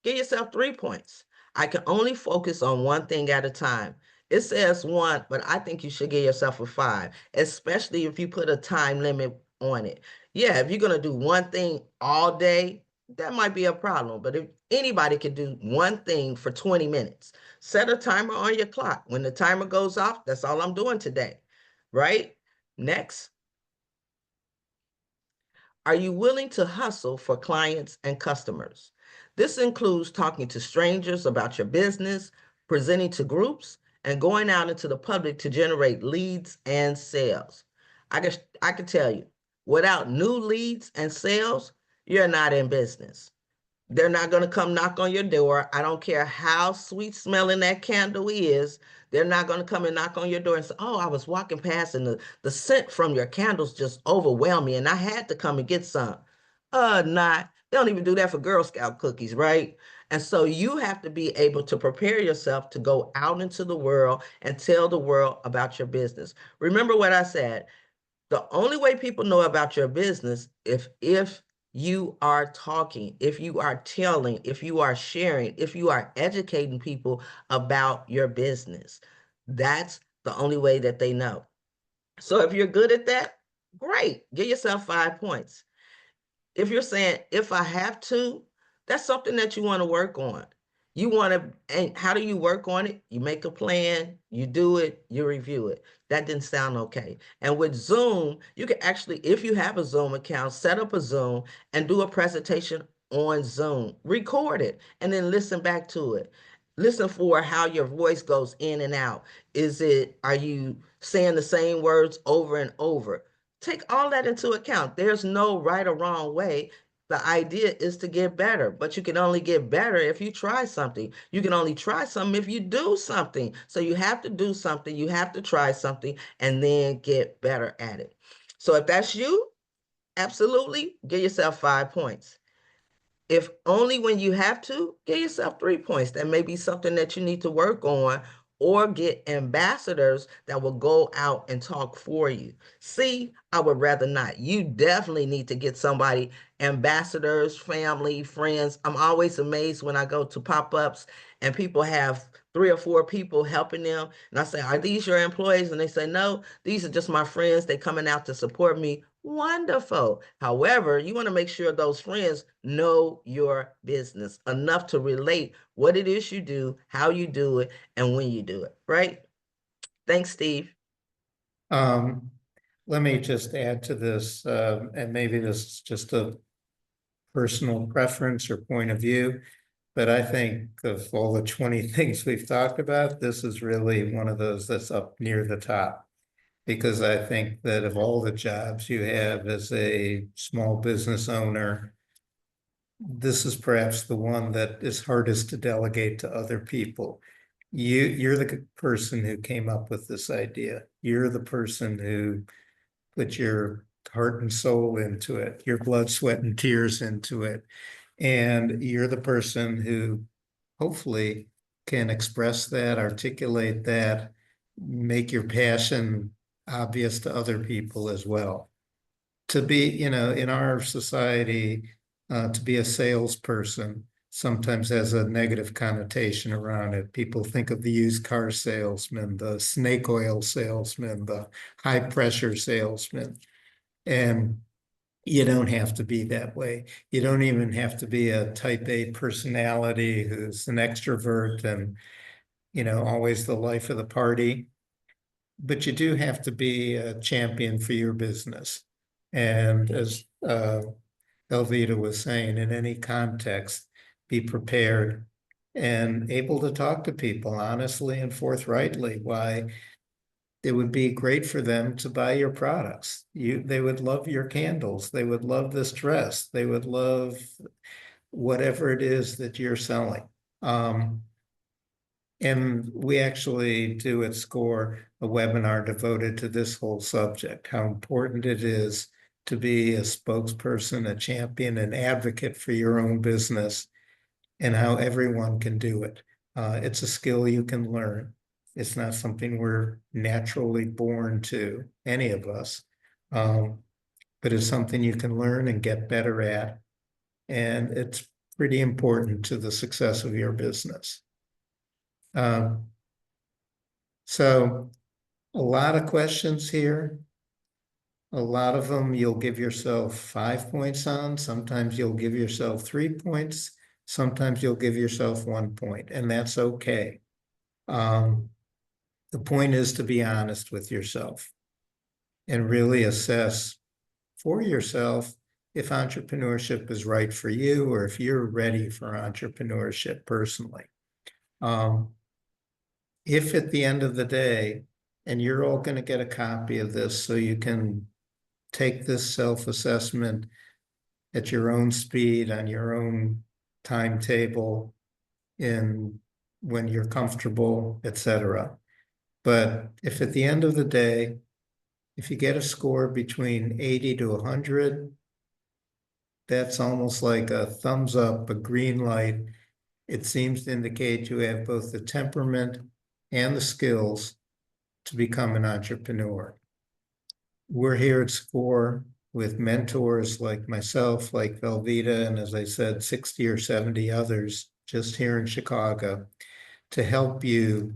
Give yourself 3 points. I can only focus on one thing at a time. It says one, but I think you should give yourself a five, especially if you put a time limit on it. Yeah, if you're going to do one thing all day, that might be a problem. But if anybody can do one thing for 20 minutes, set a timer on your clock. When the timer goes off, that's all I'm doing today, right? Next. Are you willing to hustle for clients and customers? This includes talking to strangers about your business, presenting to groups, and going out into the public to generate leads and sales. I can tell you, without new leads and sales, you're not in business. They're not going to come knock on your door. I don't care how sweet smelling that candle is. They're not going to come and knock on your door and say, oh, I was walking past and the scent from your candles just overwhelmed me and I had to come and get some. Not. They don't even do that for Girl Scout cookies, right? And so you have to be able to prepare yourself to go out into the world and tell the world about your business. Remember what I said. The only way people know about your business if you are talking, if you are telling, if you are sharing, if you are educating people about your business. That's the only way that they know. So if you're good at that, great. Give yourself 5 points. If you're saying, if I have to, that's something that you want to work on. You want to, and how do you work on it? You make a plan, you do it, you review it. That didn't sound okay. And with Zoom, you can actually, if you have a Zoom account, set up a Zoom and do a presentation on Zoom, record it, and then listen back to it. Listen for how your voice goes in and out. Are you saying the same words over and over? Take all that into account. There's no right or wrong way. The idea is to get better, but you can only get better if you try something. You can only try something if you do something. So you have to do something, you have to try something, and then get better at it. So if that's you, absolutely give yourself 5 points. If only when you have to, give yourself 3 points. That may be something that you need to work on or get ambassadors that will go out and talk for you. See, I would rather not. You definitely need to get somebody, ambassadors, family, friends. I'm always amazed when I go to pop-ups and people have 3 or 4 people helping them. And I say, are these your employees? And they say, no, these are just my friends. They coming out to support me. Wonderful. However, you want to make sure those friends know your business enough to relate what it is you do, how you do it, and when you do it, right? Thanks, Steve. Um, Let me just add to this, and maybe this is just a personal preference or point of view, but I think of all the 20 things we've talked about, this is really one of those that's up near the top. Because I think that of all the jobs you have as a small business owner, this is perhaps the one that is hardest to delegate to other people. You're the person who came up with this idea. You're the person who put your heart and soul into it, your blood, sweat, and tears into it. And you're the person who hopefully can express that, articulate that, make your passion obvious to other people as well. To be, in our society, to be a salesperson sometimes has a negative connotation around it. People think of the used car salesman, the snake oil salesman, the high pressure salesman. And you don't have to be that way. You don't even have to be a type A personality who's an extrovert and, always the life of the party. But you do have to be a champion for your business. And as Elvita was saying, in any context, be prepared and able to talk to people honestly and forthrightly why it would be great for them to buy your products. They would love your candles. They would love this dress. They would love whatever it is that you're selling. And we actually do at SCORE a webinar devoted to this whole subject, how important it is to be a spokesperson, a champion, an advocate for your own business, and how everyone can do it. It's a skill you can learn. It's not something we're naturally born to, any of us, but it's something you can learn and get better at. And it's pretty important to the success of your business. So a lot of questions here. A lot of them you'll give yourself 5 points on. Sometimes you'll give yourself 3 points. Sometimes you'll give yourself 1 point, and that's okay. The point is to be honest with yourself and really assess for yourself if entrepreneurship is right for you or if you're ready for entrepreneurship personally. If at the end of the day, and you're all going to get a copy of this so you can take this self-assessment at your own speed, on your own timetable, in when you're comfortable, etc. But if at the end of the day, if you get a score between 80 to 100, that's almost like a thumbs up, a green light. It seems to indicate you have both the temperament and the skills to become an entrepreneur. We're here at SCORE with mentors like myself, like Velveeta, and as I said, 60 or 70 others just here in Chicago to help you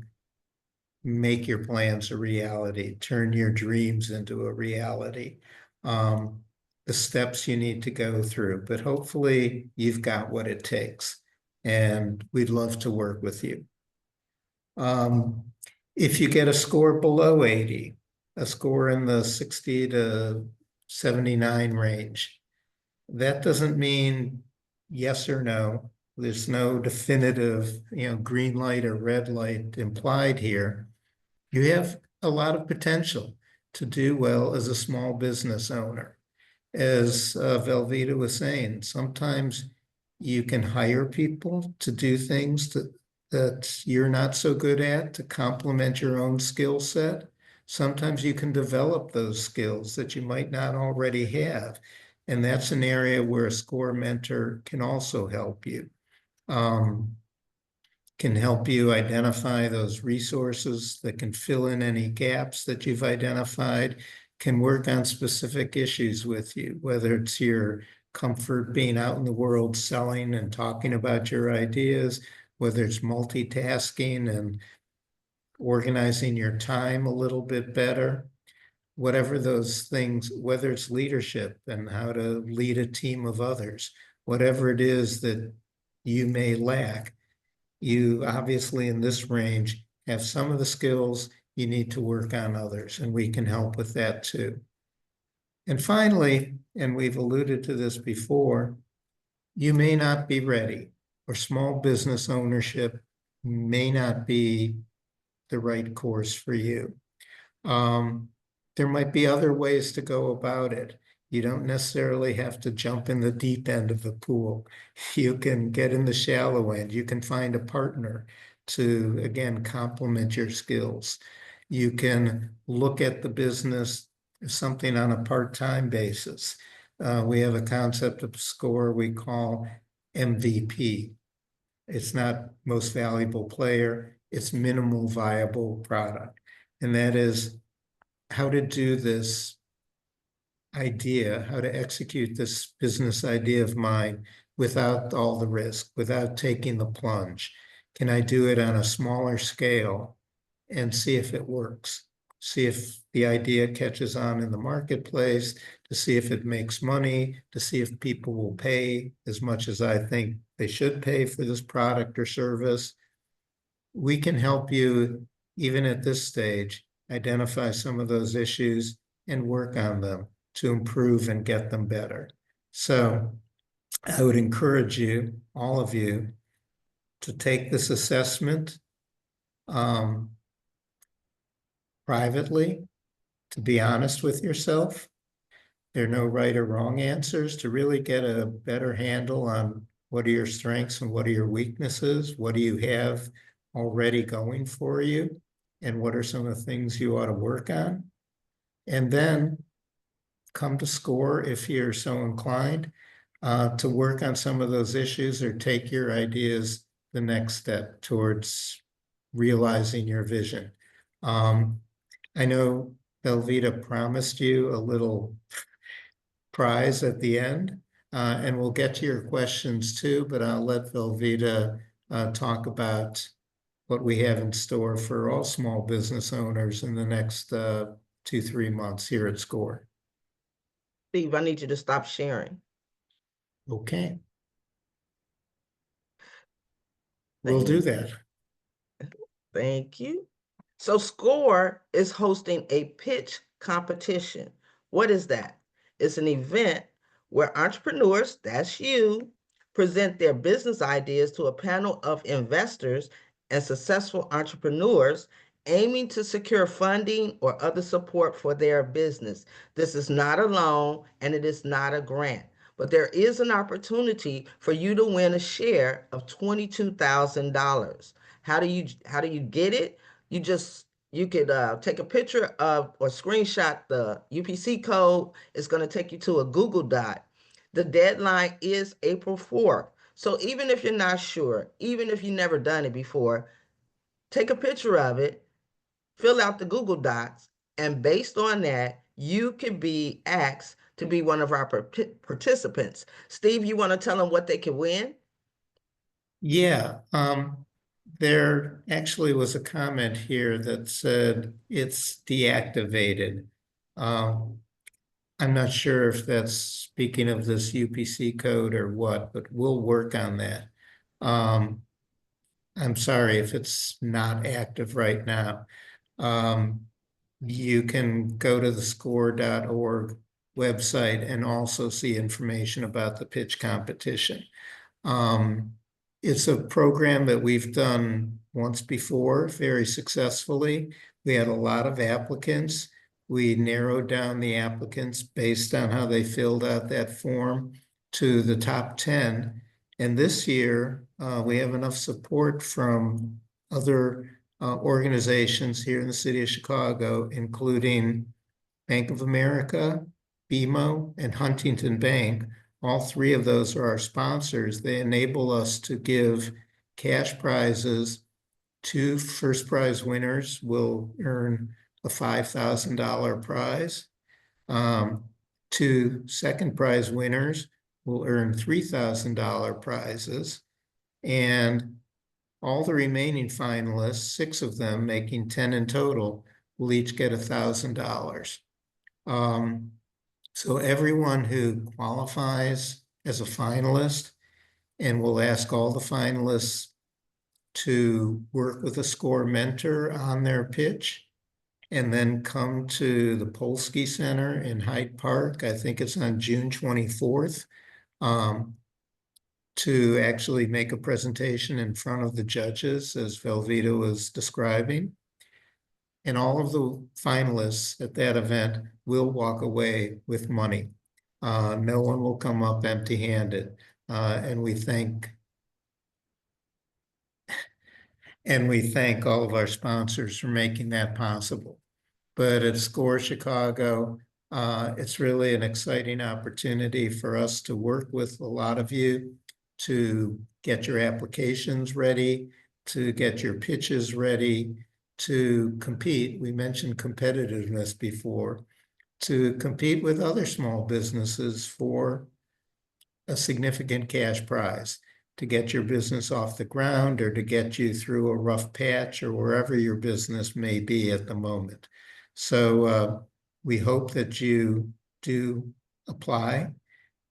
make your plans a reality, turn your dreams into a reality. The steps you need to go through, but hopefully you've got what it takes, and we'd love to work with you. If you get a score below 80, a score in the 60 to 79 range, that doesn't mean yes or no. There's no definitive, green light or red light implied here. You have a lot of potential to do well as a small business owner. As Velveeta was saying, sometimes you can hire people to do things that you're not so good at to complement your own skill set. Sometimes you can develop those skills that you might not already have. And that's an area where a SCORE mentor can also help you. Can help you identify those resources that can fill in any gaps that you've identified, can work on specific issues with you, whether it's your comfort being out in the world selling and talking about your ideas, whether it's multitasking and organizing your time a little bit better, whatever those things, whether it's leadership and how to lead a team of others, whatever it is that you may lack. You obviously in this range have some of the skills, you need to work on others, and we can help with that too. And finally, and we've alluded to this before, you may not be ready, or small business ownership may not be the right course for you. There might be other ways to go about it. You don't necessarily have to jump in the deep end of the pool. You can get in the shallow end. You can find a partner to, again, complement your skills. You can look at the business as something on a part-time basis. We have a concept of SCORE we call MVP. It's not most valuable player, it's minimal viable product. And that is how to do this idea, how to execute this business idea of mine without all the risk, without taking the plunge. Can I do it on a smaller scale and see if it works? See if the idea catches on in the marketplace, to see if it makes money, to see if people will pay as much as I think they should pay for this product or service. We can help you, even at this stage, identify some of those issues and work on them to improve and get them better. So I would encourage you, all of you, to take this assessment privately, to be honest with yourself. There are no right or wrong answers, to really get a better handle on what are your strengths and what are your weaknesses, what do you have already going for you, and what are some of the things you ought to work on. And then come to SCORE if you're so inclined to work on some of those issues or take your ideas the next step towards realizing your vision. I know Velveeta promised you a little prize at the end, and we'll get to your questions too, but I'll let Velveeta talk about what we have in store for all small business owners in the next 2-3 months here at SCORE. Steve, I need you to stop sharing. Okay. We'll do that. Thank you. So SCORE is hosting a pitch competition. What is that? It's an event where entrepreneurs, that's you, present their business ideas to a panel of investors and successful entrepreneurs aiming to secure funding or other support for their business. This is not a loan and it is not a grant, but there is an opportunity for you to win a share of $22,000. How do you get it? You could take a picture of or screenshot the UPC code. It's going to take you to a Google Doc. The deadline is April 4th. So even if you're not sure, even if you've never done it before, take a picture of it, fill out the Google Docs, and based on that, you can be asked to be one of our participants. Steve, you want to tell them what they can win? Yeah, there actually was a comment here that said it's deactivated. I'm not sure if that's speaking of this UPC code or what, but we'll work on that. I'm sorry if it's not active right now. You can go to the score.org website and also see information about the pitch competition. It's a program that we've done once before very successfully. We had a lot of applicants. We narrowed down the applicants based on how they filled out that form to the top 10. And this year, we have enough support from other organizations here in the city of Chicago, including Bank of America, BMO, and Huntington Bank. All three of those are our sponsors. They enable us to give cash prizes. 2 first prize winners will earn a $5,000 prize. 2 second prize winners will earn $3,000 prizes. And all the remaining finalists, 6 of them, making 10 in total, will each get $1,000. So everyone who qualifies as a finalist, and we'll ask all the finalists to work with a SCORE mentor on their pitch, and then come to the Polsky Center in Hyde Park. I think it's on June 24th, to actually make a presentation in front of the judges, as Velveeta was describing. And all of the finalists at that event will walk away with money. No one will come up empty-handed. And we thank all of our sponsors for making that possible. But at SCORE Chicago, it's really an exciting opportunity for us to work with a lot of you to get your applications ready, to get your pitches ready, to compete. We mentioned competitiveness before, to compete with other small businesses for a significant cash prize, to get your business off the ground or to get you through a rough patch or wherever your business may be at the moment. So we hope that you do apply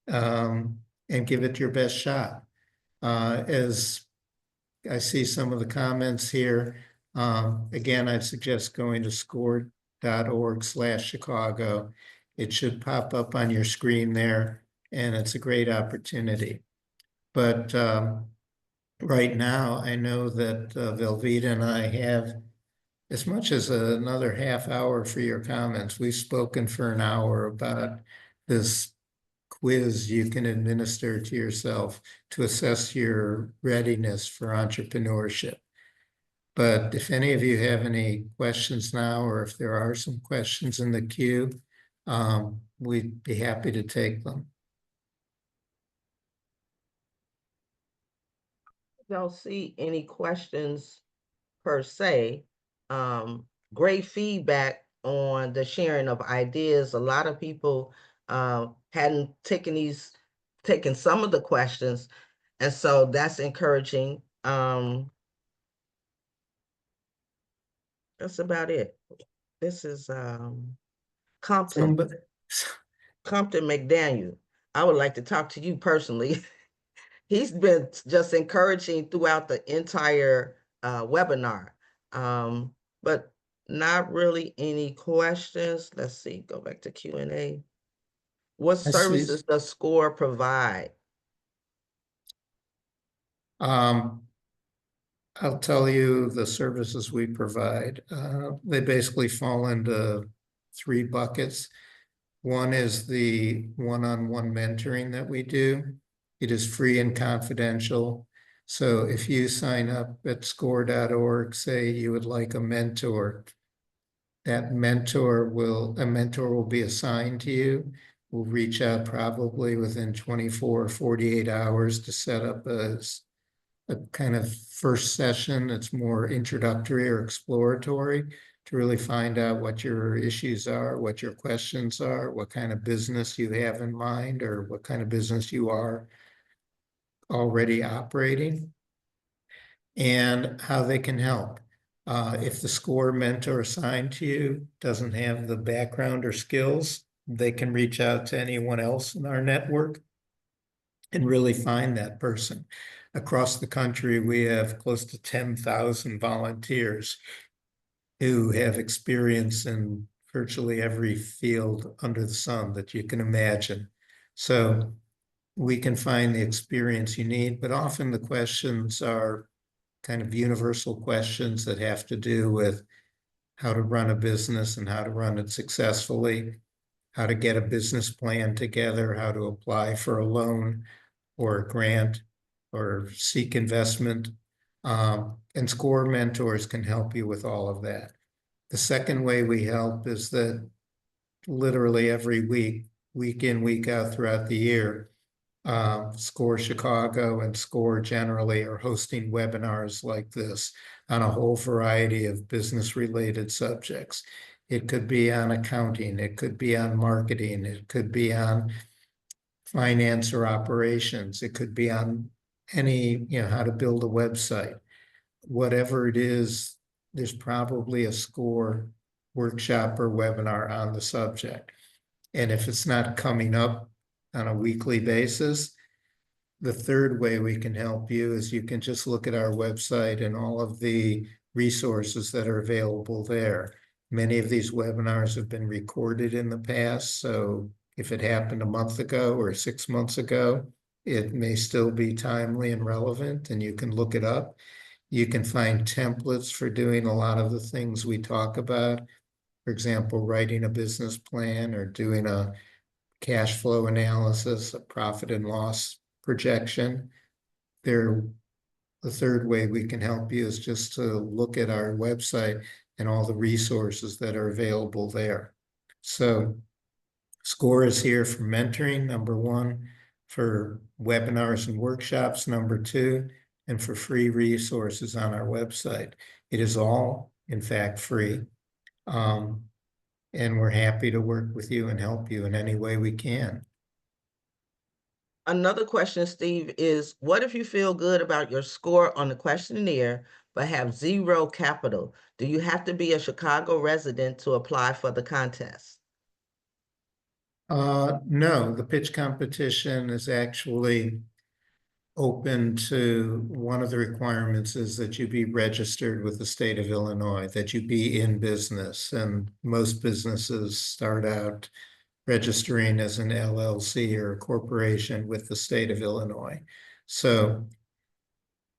and give it your best shot. As I see some of the comments here, again, I'd suggest going to score.org/Chicago. It should pop up on your screen there, and it's a great opportunity. But right now, I know that Velveeta and I have as much as another half hour for your comments. We've spoken for an hour about this quiz you can administer to yourself to assess your readiness for entrepreneurship. But if any of you have any questions now, or if there are some questions in the queue, we'd be happy to take them. Don't see any questions per se. Great feedback on the sharing of ideas. A lot of people hadn't taken some of the questions, and so that's encouraging. That's about it. This is Compton. Somebody, Compton McDaniel. I would like to talk to you personally. He's been just encouraging throughout the entire webinar. But not really any questions. Let's see, go back to Q&A. What I see. services does SCORE provide? Um, I'll tell you the services we provide. They basically fall into three buckets. One is the one-on-one mentoring that we do. It is free and confidential. So if you sign up at score.org, say you would like a mentor, a mentor will be assigned to you. We'll reach out probably within 24 or 48 hours to set up a kind of first session that's more introductory or exploratory to really find out what your issues are, what your questions are, what kind of business you have in mind, or what kind of business you are already operating, and how they can help. If the SCORE mentor assigned to you doesn't have the background or skills, they can reach out to anyone else in our network and really find that person. Across the country, we have close to 10,000 volunteers who have experience in virtually every field under the sun that you can imagine. So we can find the experience you need, but often the questions are kind of universal questions that have to do with how to run a business and how to run it successfully, how to get a business plan together, how to apply for a loan or a grant or seek investment. And SCORE mentors can help you with all of that. The second way we help is that literally every week, week in, week out throughout the year, SCORE Chicago and SCORE generally are hosting webinars like this on a whole variety of business-related subjects. It could be on accounting, it could be on marketing, it could be on finance or operations, it could be on any, how to build a website. Whatever it is, there's probably a SCORE workshop or webinar on the subject. And if it's not coming up on a weekly basis, the third way we can help you is you can just look at our website and all of the resources that are available there. Many of these webinars have been recorded in the past, so if it happened a month ago or 6 months ago, it may still be timely and relevant, and you can look it up. You can find templates for doing a lot of the things we talk about. For example, writing a business plan or doing a cash flow analysis, a profit and loss projection. The third way we can help you is just to look at our website and all the resources that are available there. So SCORE is here for mentoring, number one, for webinars and workshops, number two, and for free resources on our website. It is all, in fact, free. And we're happy to work with you and help you in any way we can. Another question, Steve, is what if you feel good about your score on the questionnaire but have zero capital? Do you have to be a Chicago resident to apply for the contest? No, the pitch competition is actually open to, one of the requirements is that you be registered with the state of Illinois, that you be in business. And most businesses start out registering as an LLC or a corporation with the state of Illinois. So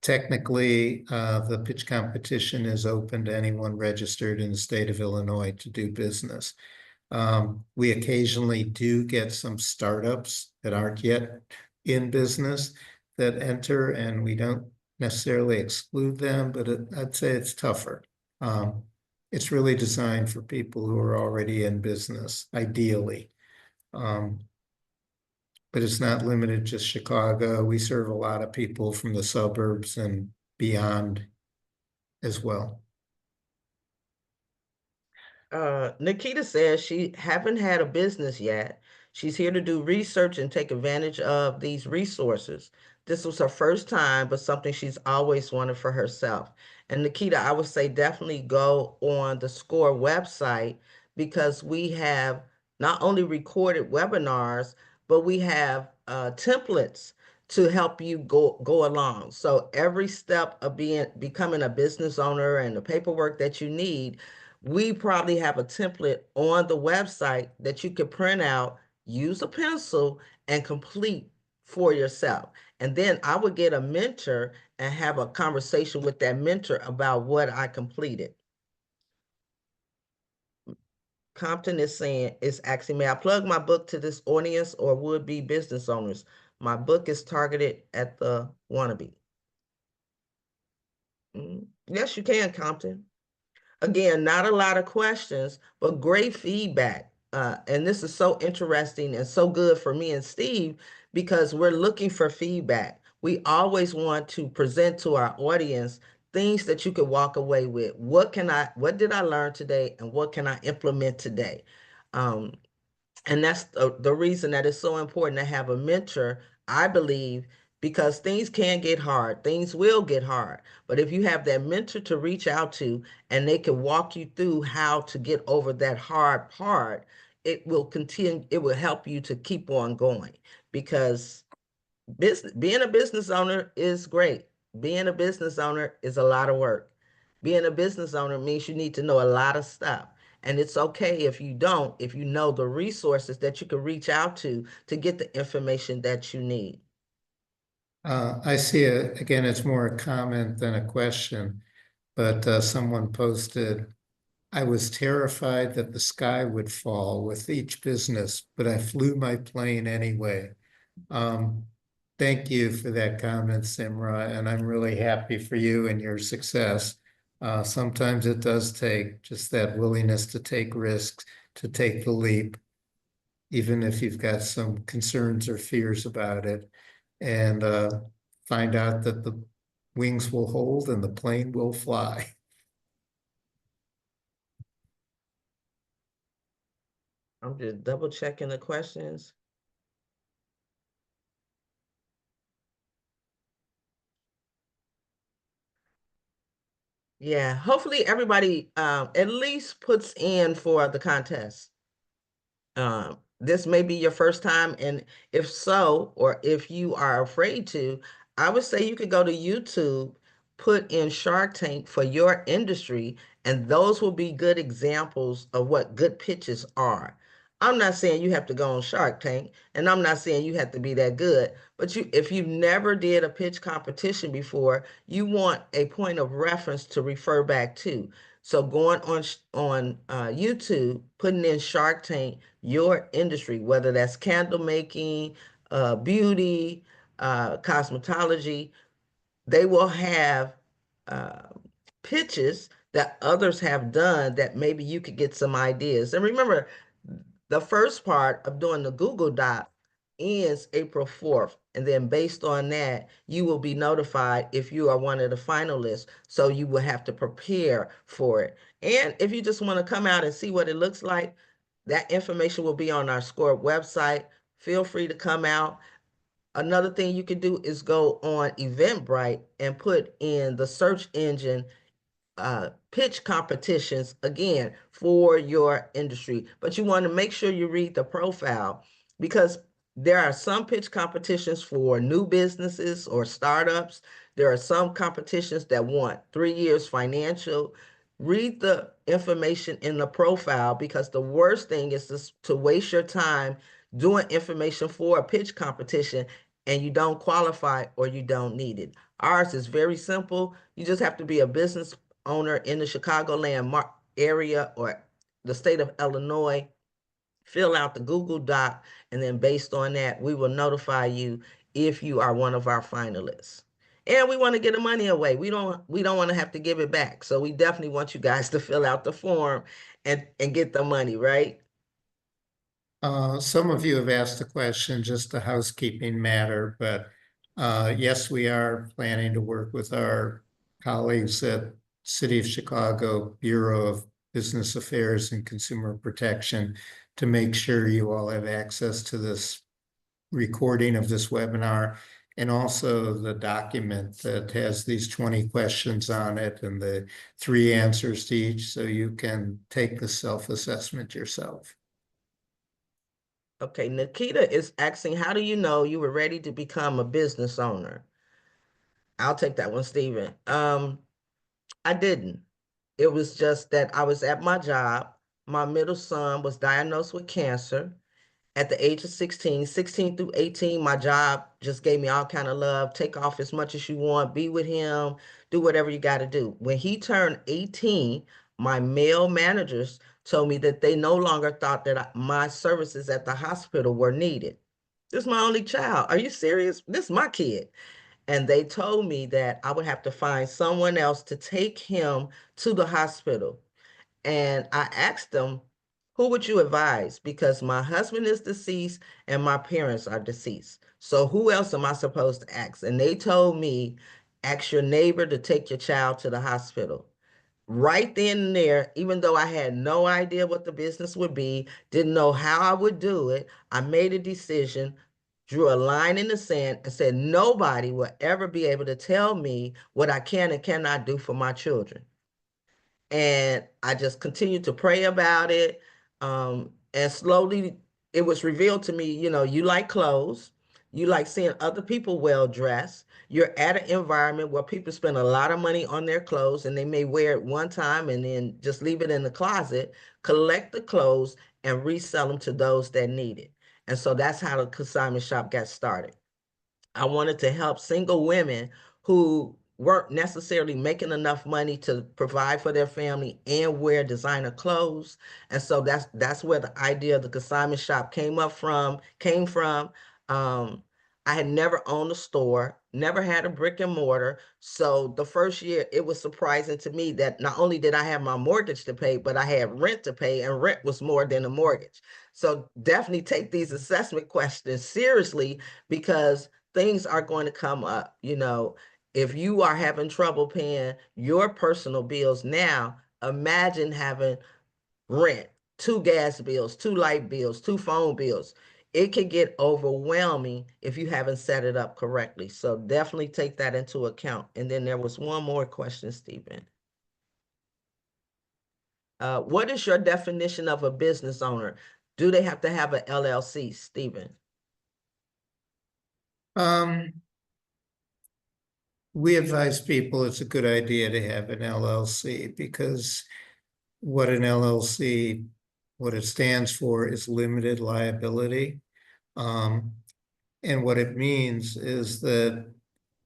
technically, the pitch competition is open to anyone registered in the state of Illinois to do business. We occasionally do get some startups that aren't yet in business that enter, and we don't necessarily exclude them, but I'd say it's tougher. It's really designed for people who are already in business, ideally. Um, but it's not limited to just Chicago. We serve a lot of people from the suburbs and beyond as well. Nikita says she haven't had a business yet. She's here to do research and take advantage of these resources. This was her first time, but something she's always wanted for herself. And Nikita, I would say definitely go on the SCORE website because we have not only recorded webinars, but we have templates to help you go along. So every step of becoming a business owner and the paperwork that you need, we probably have a template on the website that you could print out, use a pencil, and complete for yourself. And then I would get a mentor and have a conversation with that mentor about what I completed. Compton is asking, may I plug my book to this audience or would-be business owners? My book is targeted at the wannabe. Yes, you can, Compton. Again, not a lot of questions, but great feedback. And this is so interesting and so good for me and Steve because we're looking for feedback. We always want to present to our audience things that you could walk away with. What did I learn today and what can I implement today? Um, and that's the reason that it's so important to have a mentor, I believe, because things can get hard. Things will get hard. But if you have that mentor to reach out to and they can walk you through how to get over that hard part, it will help you to keep on going because being a business owner is great. Being a business owner is a lot of work. Being a business owner means you need to know a lot of stuff. And it's okay if you don't, if you know the resources that you can reach out to get the information that you need. I see it again, it's more a comment than a question, but someone posted, I was terrified that the sky would fall with each business, but I flew my plane anyway. Um, Thank you for that comment, Simra, and I'm really happy for you and your success. Sometimes it does take just that willingness to take risks, to take the leap, even if you've got some concerns or fears about it, and find out that the wings will hold and the plane will fly. I'm just double checking the questions. Yeah, hopefully everybody at least puts in for the contest. This may be your first time, and if so, or if you are afraid to, I would say you could go to YouTube, put in Shark Tank for your industry, and those will be good examples of what good pitches are. I'm not saying you have to go on Shark Tank, and I'm not saying you have to be that good, but if you never did a pitch competition before, you want a point of reference to refer back to. So going on YouTube, putting in Shark Tank, your industry, whether that's candle making, beauty, cosmetology, they will have uh, pitches that others have done that maybe you could get some ideas. And remember, the first part of doing the Google Doc ends April 4th. And then based on that, you will be notified if you are one of the finalists. So you will have to prepare for it. And if you just want to come out and see what it looks like, that information will be on our SCORE website. Feel free to come out. Another thing you can do is go on Eventbrite and put in the search engine pitch competitions again for your industry. But you want to make sure you read the profile because there are some pitch competitions for new businesses or startups. There are some competitions that want 3 years financial. Read the information in the profile because the worst thing is to waste your time doing information for a pitch competition and you don't qualify or you don't need it. Ours is very simple. You just have to be a business owner in the Chicagoland area or the state of Illinois, fill out the Google Doc, and then based on that, we will notify you if you are one of our finalists. And we want to get the money away. We don't want to have to give it back. So we definitely want you guys to fill out the form and get the money, right? Some of you have asked the question, just a housekeeping matter, but yes, we are planning to work with our colleagues at City of Chicago Bureau of Business Affairs and Consumer Protection to make sure you all have access to this recording of this webinar and also the document that has these 20 questions on it and the 3 answers to each, so you can take the self-assessment yourself. Okay, Nikita is asking, how do you know you were ready to become a business owner? I'll take that one, Stephen. I didn't. It was just that I was at my job. My middle son was diagnosed with cancer at the age of 16. 16 through 18, my job just gave me all kind of love. Take off as much as you want, be with him, do whatever you got to do. When he turned 18, my male managers told me that they no longer thought that my services at the hospital were needed. This is my only child. Are you serious? This is my kid. And they told me that I would have to find someone else to take him to the hospital. And I asked them, who would you advise? Because my husband is deceased and my parents are deceased. So who else am I supposed to ask? And they told me, ask your neighbor to take your child to the hospital. Right then and there, even though I had no idea what the business would be, didn't know how I would do it, I made a decision, drew a line in the sand, and said, nobody will ever be able to tell me what I can and cannot do for my children. And I just continued to pray about it. And slowly it was revealed to me, you like clothes, you like seeing other people well dressed. You're at an environment where people spend a lot of money on their clothes and they may wear it one time and then just leave it in the closet, collect the clothes and resell them to those that need it. And so that's how the consignment shop got started. I wanted to help single women who weren't necessarily making enough money to provide for their family and wear designer clothes. And so that's where the idea of the consignment shop came from. Um, I had never owned a store, never had a brick and mortar. So the first year, it was surprising to me that not only did I have my mortgage to pay, but I had rent to pay, and rent was more than a mortgage. So definitely take these assessment questions seriously because things are going to come up. If you are having trouble paying your personal bills now, imagine having rent, 2 gas bills, 2 light bills, 2 phone bills. It can get overwhelming if you haven't set it up correctly. So definitely take that into account. And then there was one more question, Stephen. What is your definition of a business owner? Do they have to have an LLC, Stephen? Um, we advise people it's a good idea to have an LLC because what an LLC, what it stands for is limited liability. Um, and what it means is that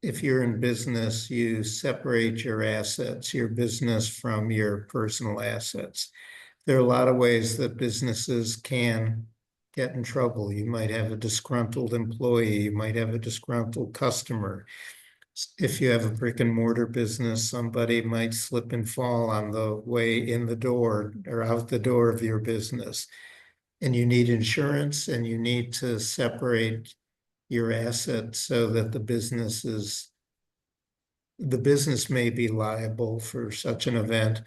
if you're in business, you separate your assets, your business from your personal assets. There are a lot of ways that businesses can get in trouble. You might have a disgruntled employee, you might have a disgruntled customer. If you have a brick and mortar business, somebody might slip and fall on the way in the door or out the door of your business. And you need insurance and you need to separate your assets so that the business may be liable for such an event,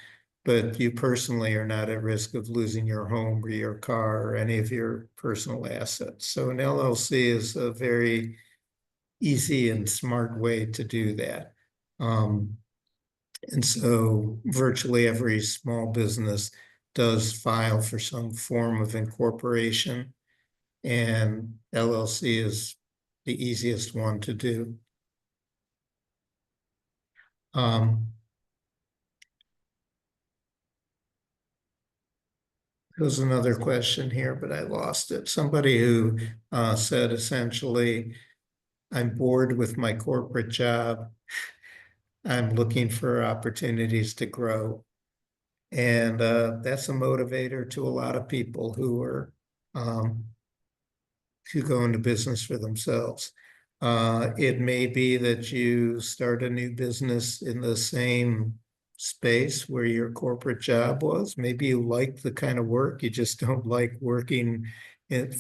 but you personally are not at risk of losing your home or your car or any of your personal assets. So an LLC is a very easy and smart way to do that. And so virtually every small business does file for some form of incorporation, and LLC is the easiest one to do. There's another question here, but I lost it. Somebody who said essentially, I'm bored with my corporate job. I'm looking for opportunities to grow. And that's a motivator to a lot of people who are who go into business for themselves. It may be that you start a new business in the same space where your corporate job was. Maybe you like the kind of work, you just don't like working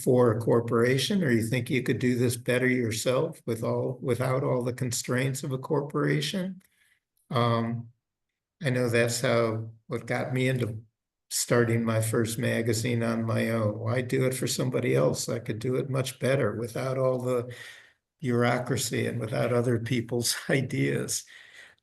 for a corporation, or you think you could do this better yourself without all the constraints of a corporation. Um, I know that's what got me into starting my first magazine on my own. Why do it for somebody else? I could do it much better without all the bureaucracy and without other people's ideas.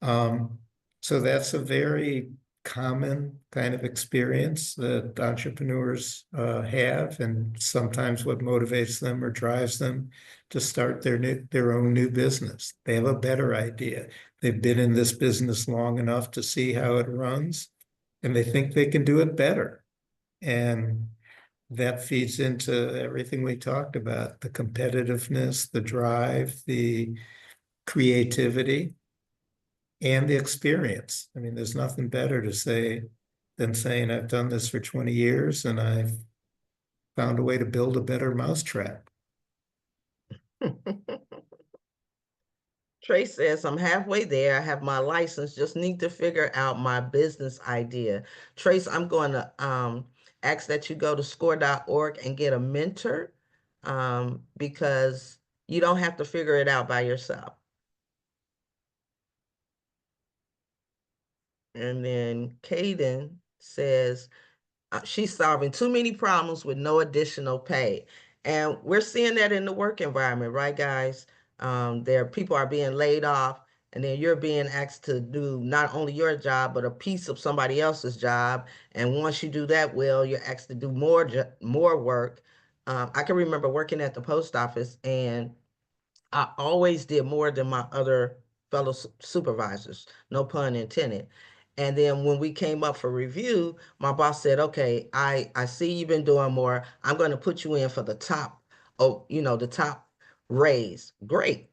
Um, so that's a very common kind of experience that entrepreneurs have, and sometimes what motivates them or drives them to start their own new business. They have a better idea. They've been in this business long enough to see how it runs, and they think they can do it better. And that feeds into everything we talked about, the competitiveness, the drive, the creativity, and the experience. I mean, there's nothing better to say than saying, I've done this for 20 years and I've found a way to build a better mousetrap. Trace says, I'm halfway there. I have my license, just need to figure out my business idea. Trace, I'm going to ask that you go to score.org and get a mentor because you don't have to figure it out by yourself. And then Caden says, she's solving too many problems with no additional pay. And we're seeing that in the work environment, right, guys? People are being laid off, and then you're being asked to do not only your job, but a piece of somebody else's job. And once you do that well, you're asked to do more work. I can remember working at the post office, and I always did more than my other fellow supervisors, no pun intended. And then when we came up for review, my boss said, okay, I see you've been doing more. I'm going to put you in for the top, the top raise. Great.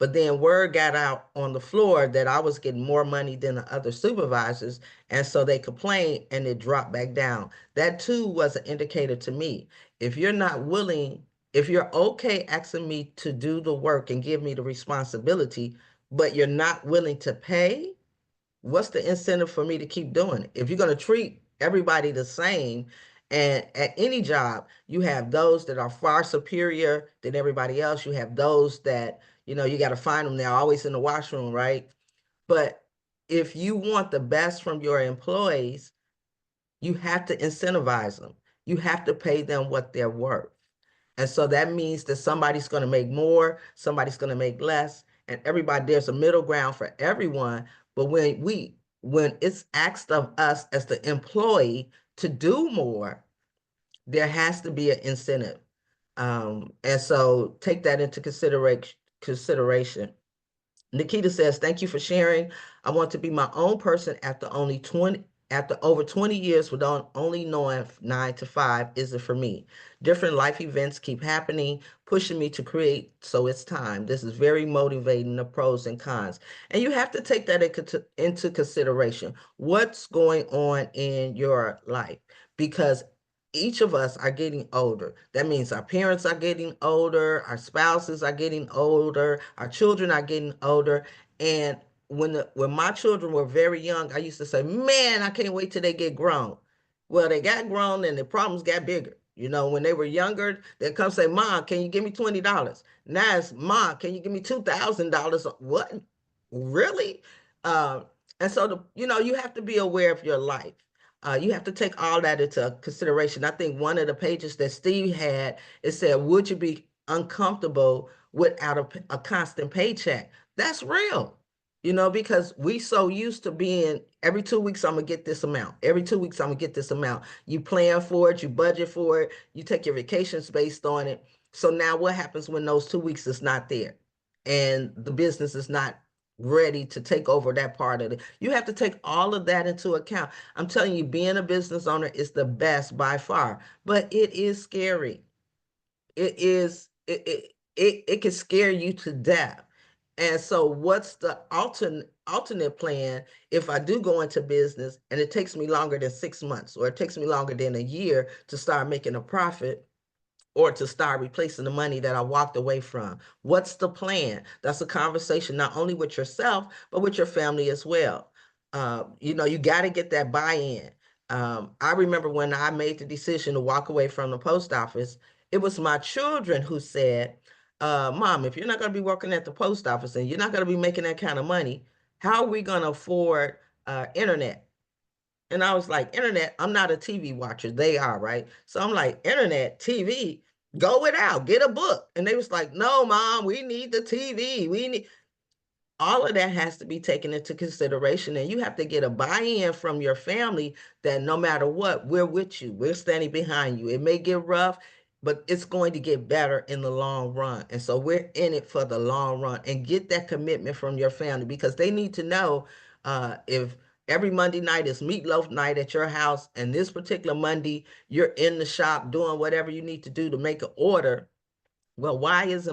But then word got out on the floor that I was getting more money than the other supervisors. And so they complained and it dropped back down. That too was an indicator to me. If you're not willing, if you're okay asking me to do the work and give me the responsibility, but you're not willing to pay, what's the incentive for me to keep doing it? If you're going to treat everybody the same, and at any job, you have those that are far superior than everybody else. You have those that, you got to find them. They're always in the washroom, right? But if you want the best from your employees, you have to incentivize them. You have to pay them what they're worth. And so that means that somebody's going to make more, somebody's going to make less, and everybody, there's a middle ground for everyone. But when it's asked of us as the employee to do more, there has to be an incentive. And so take that into consideration. Nikita says, thank you for sharing. I want to be my own person after over 20 years without only knowing 9 to 5 isn't for me. Different life events keep happening, pushing me to create. So it's time. This is very motivating, the pros and cons. And you have to take that into consideration. What's going on in your life? Because each of us are getting older. That means our parents are getting older, our spouses are getting older, our children are getting older. And when my children were very young, I used to say, "Man, I can't wait till they get grown." Well, they got grown and the problems got bigger. When they were younger, they'd come say, "Mom, can you give me $20?" Now it's, "Mom, can you give me $2,000?" What? Really? Uh, and so you have to be aware of your life. You have to take all that into consideration. I think one of the pages that Steve had, it said, would you be uncomfortable without a constant paycheck? That's real, because we so used to being every 2 weeks, I'm going to get this amount. Every 2 weeks, I'm going to get this amount. You plan for it, you budget for it, you take your vacations based on it. So now what happens when those 2 weeks is not there and the business is not ready to take over that part of it? You have to take all of that into account. I'm telling you, being a business owner is the best by far, but it is scary. It can scare you to death. And so what's the alternate plan if I do go into business and it takes me longer than 6 months or it takes me longer than a year to start making a profit? or to start replacing the money that I walked away from? What's the plan? That's a conversation not only with yourself, but with your family as well. You got to get that buy-in. I remember when I made the decision to walk away from the post office, it was my children who said, Mom, if you're not going to be working at the post office and you're not going to be making that kind of money, how are we going to afford internet? And I was like, internet, I'm not a TV watcher. They are, right? So I'm like, internet, TV, go without, get a book. And they was like, no, Mom, we need the TV. We need all of that has to be taken into consideration, and you have to get a buy-in from your family that no matter what, we're with you, we're standing behind you. It may get rough, but it's going to get better in the long run. And so we're in it for the long run, and get that commitment from your family, because they need to know if every Monday night is meatloaf night at your house, and this particular Monday you're in the shop doing whatever you need to do to make an order. Well, why don't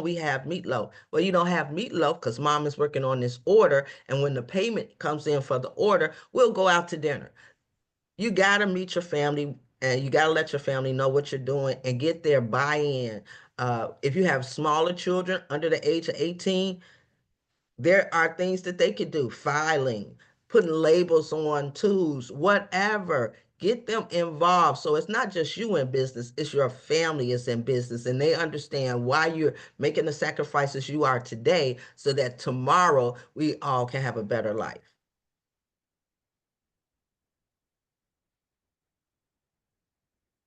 we have meatloaf? Well, you don't have meatloaf because mom is working on this order, and when the payment comes in for the order, we'll go out to dinner. You gotta meet your family, and you gotta let your family know what you're doing and get their buy-in. If you have smaller children under the age of 18, there are things that they could do, filing, putting labels on tools, whatever. Get them involved. So it's not just you in business, it's your family is in business, and they understand why you're making the sacrifices you are today so that tomorrow we all can have a better life.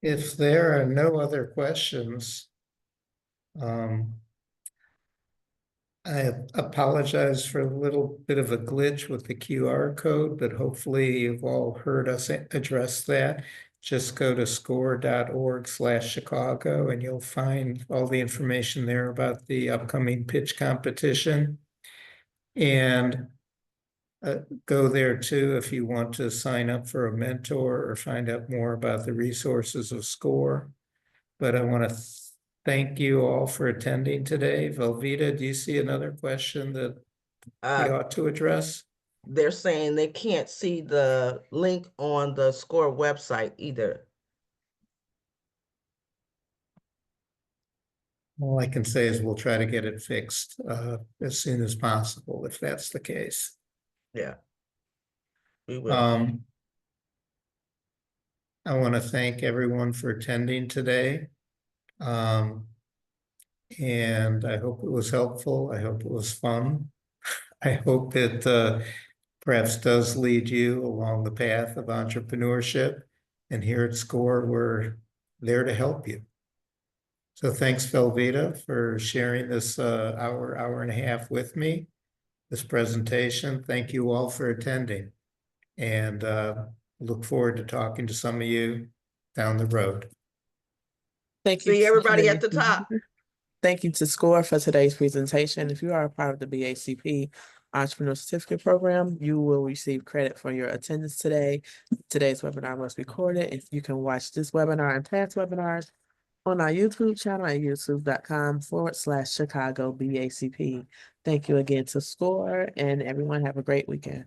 If there are no other questions, um, I apologize for a little bit of a glitch with the QR code, but hopefully you've all heard us address that. Just go to score.org/Chicago and you'll find all the information there about the upcoming pitch competition. And go there too if you want to sign up for a mentor or find out more about the resources of SCORE. But I want to thank you all for attending today. Velveeta, do you see another question that we ought to address? They're saying they can't see the link on the SCORE website either. All I can say is we'll try to get it fixed as soon as possible, if that's the case. Yeah, we will. I want to thank everyone for attending today. And I hope it was helpful. I hope it was fun. I hope it perhaps does lead you along the path of entrepreneurship. And here at SCORE, we're there to help you. So thanks, Velveeta, for sharing this hour and a half with me, this presentation. Thank you all for attending. And look forward to talking to some of you down the road. Thank you. See everybody at the top. Thank you to SCORE for today's presentation. If you are a part of the BACP Entrepreneur Certificate Program, you will receive credit for your attendance today. Today's webinar was recorded. If you can watch this webinar and past webinars on our YouTube channel at youtube.com/Chicago BACP. Thank you again to SCORE, and everyone have a great weekend.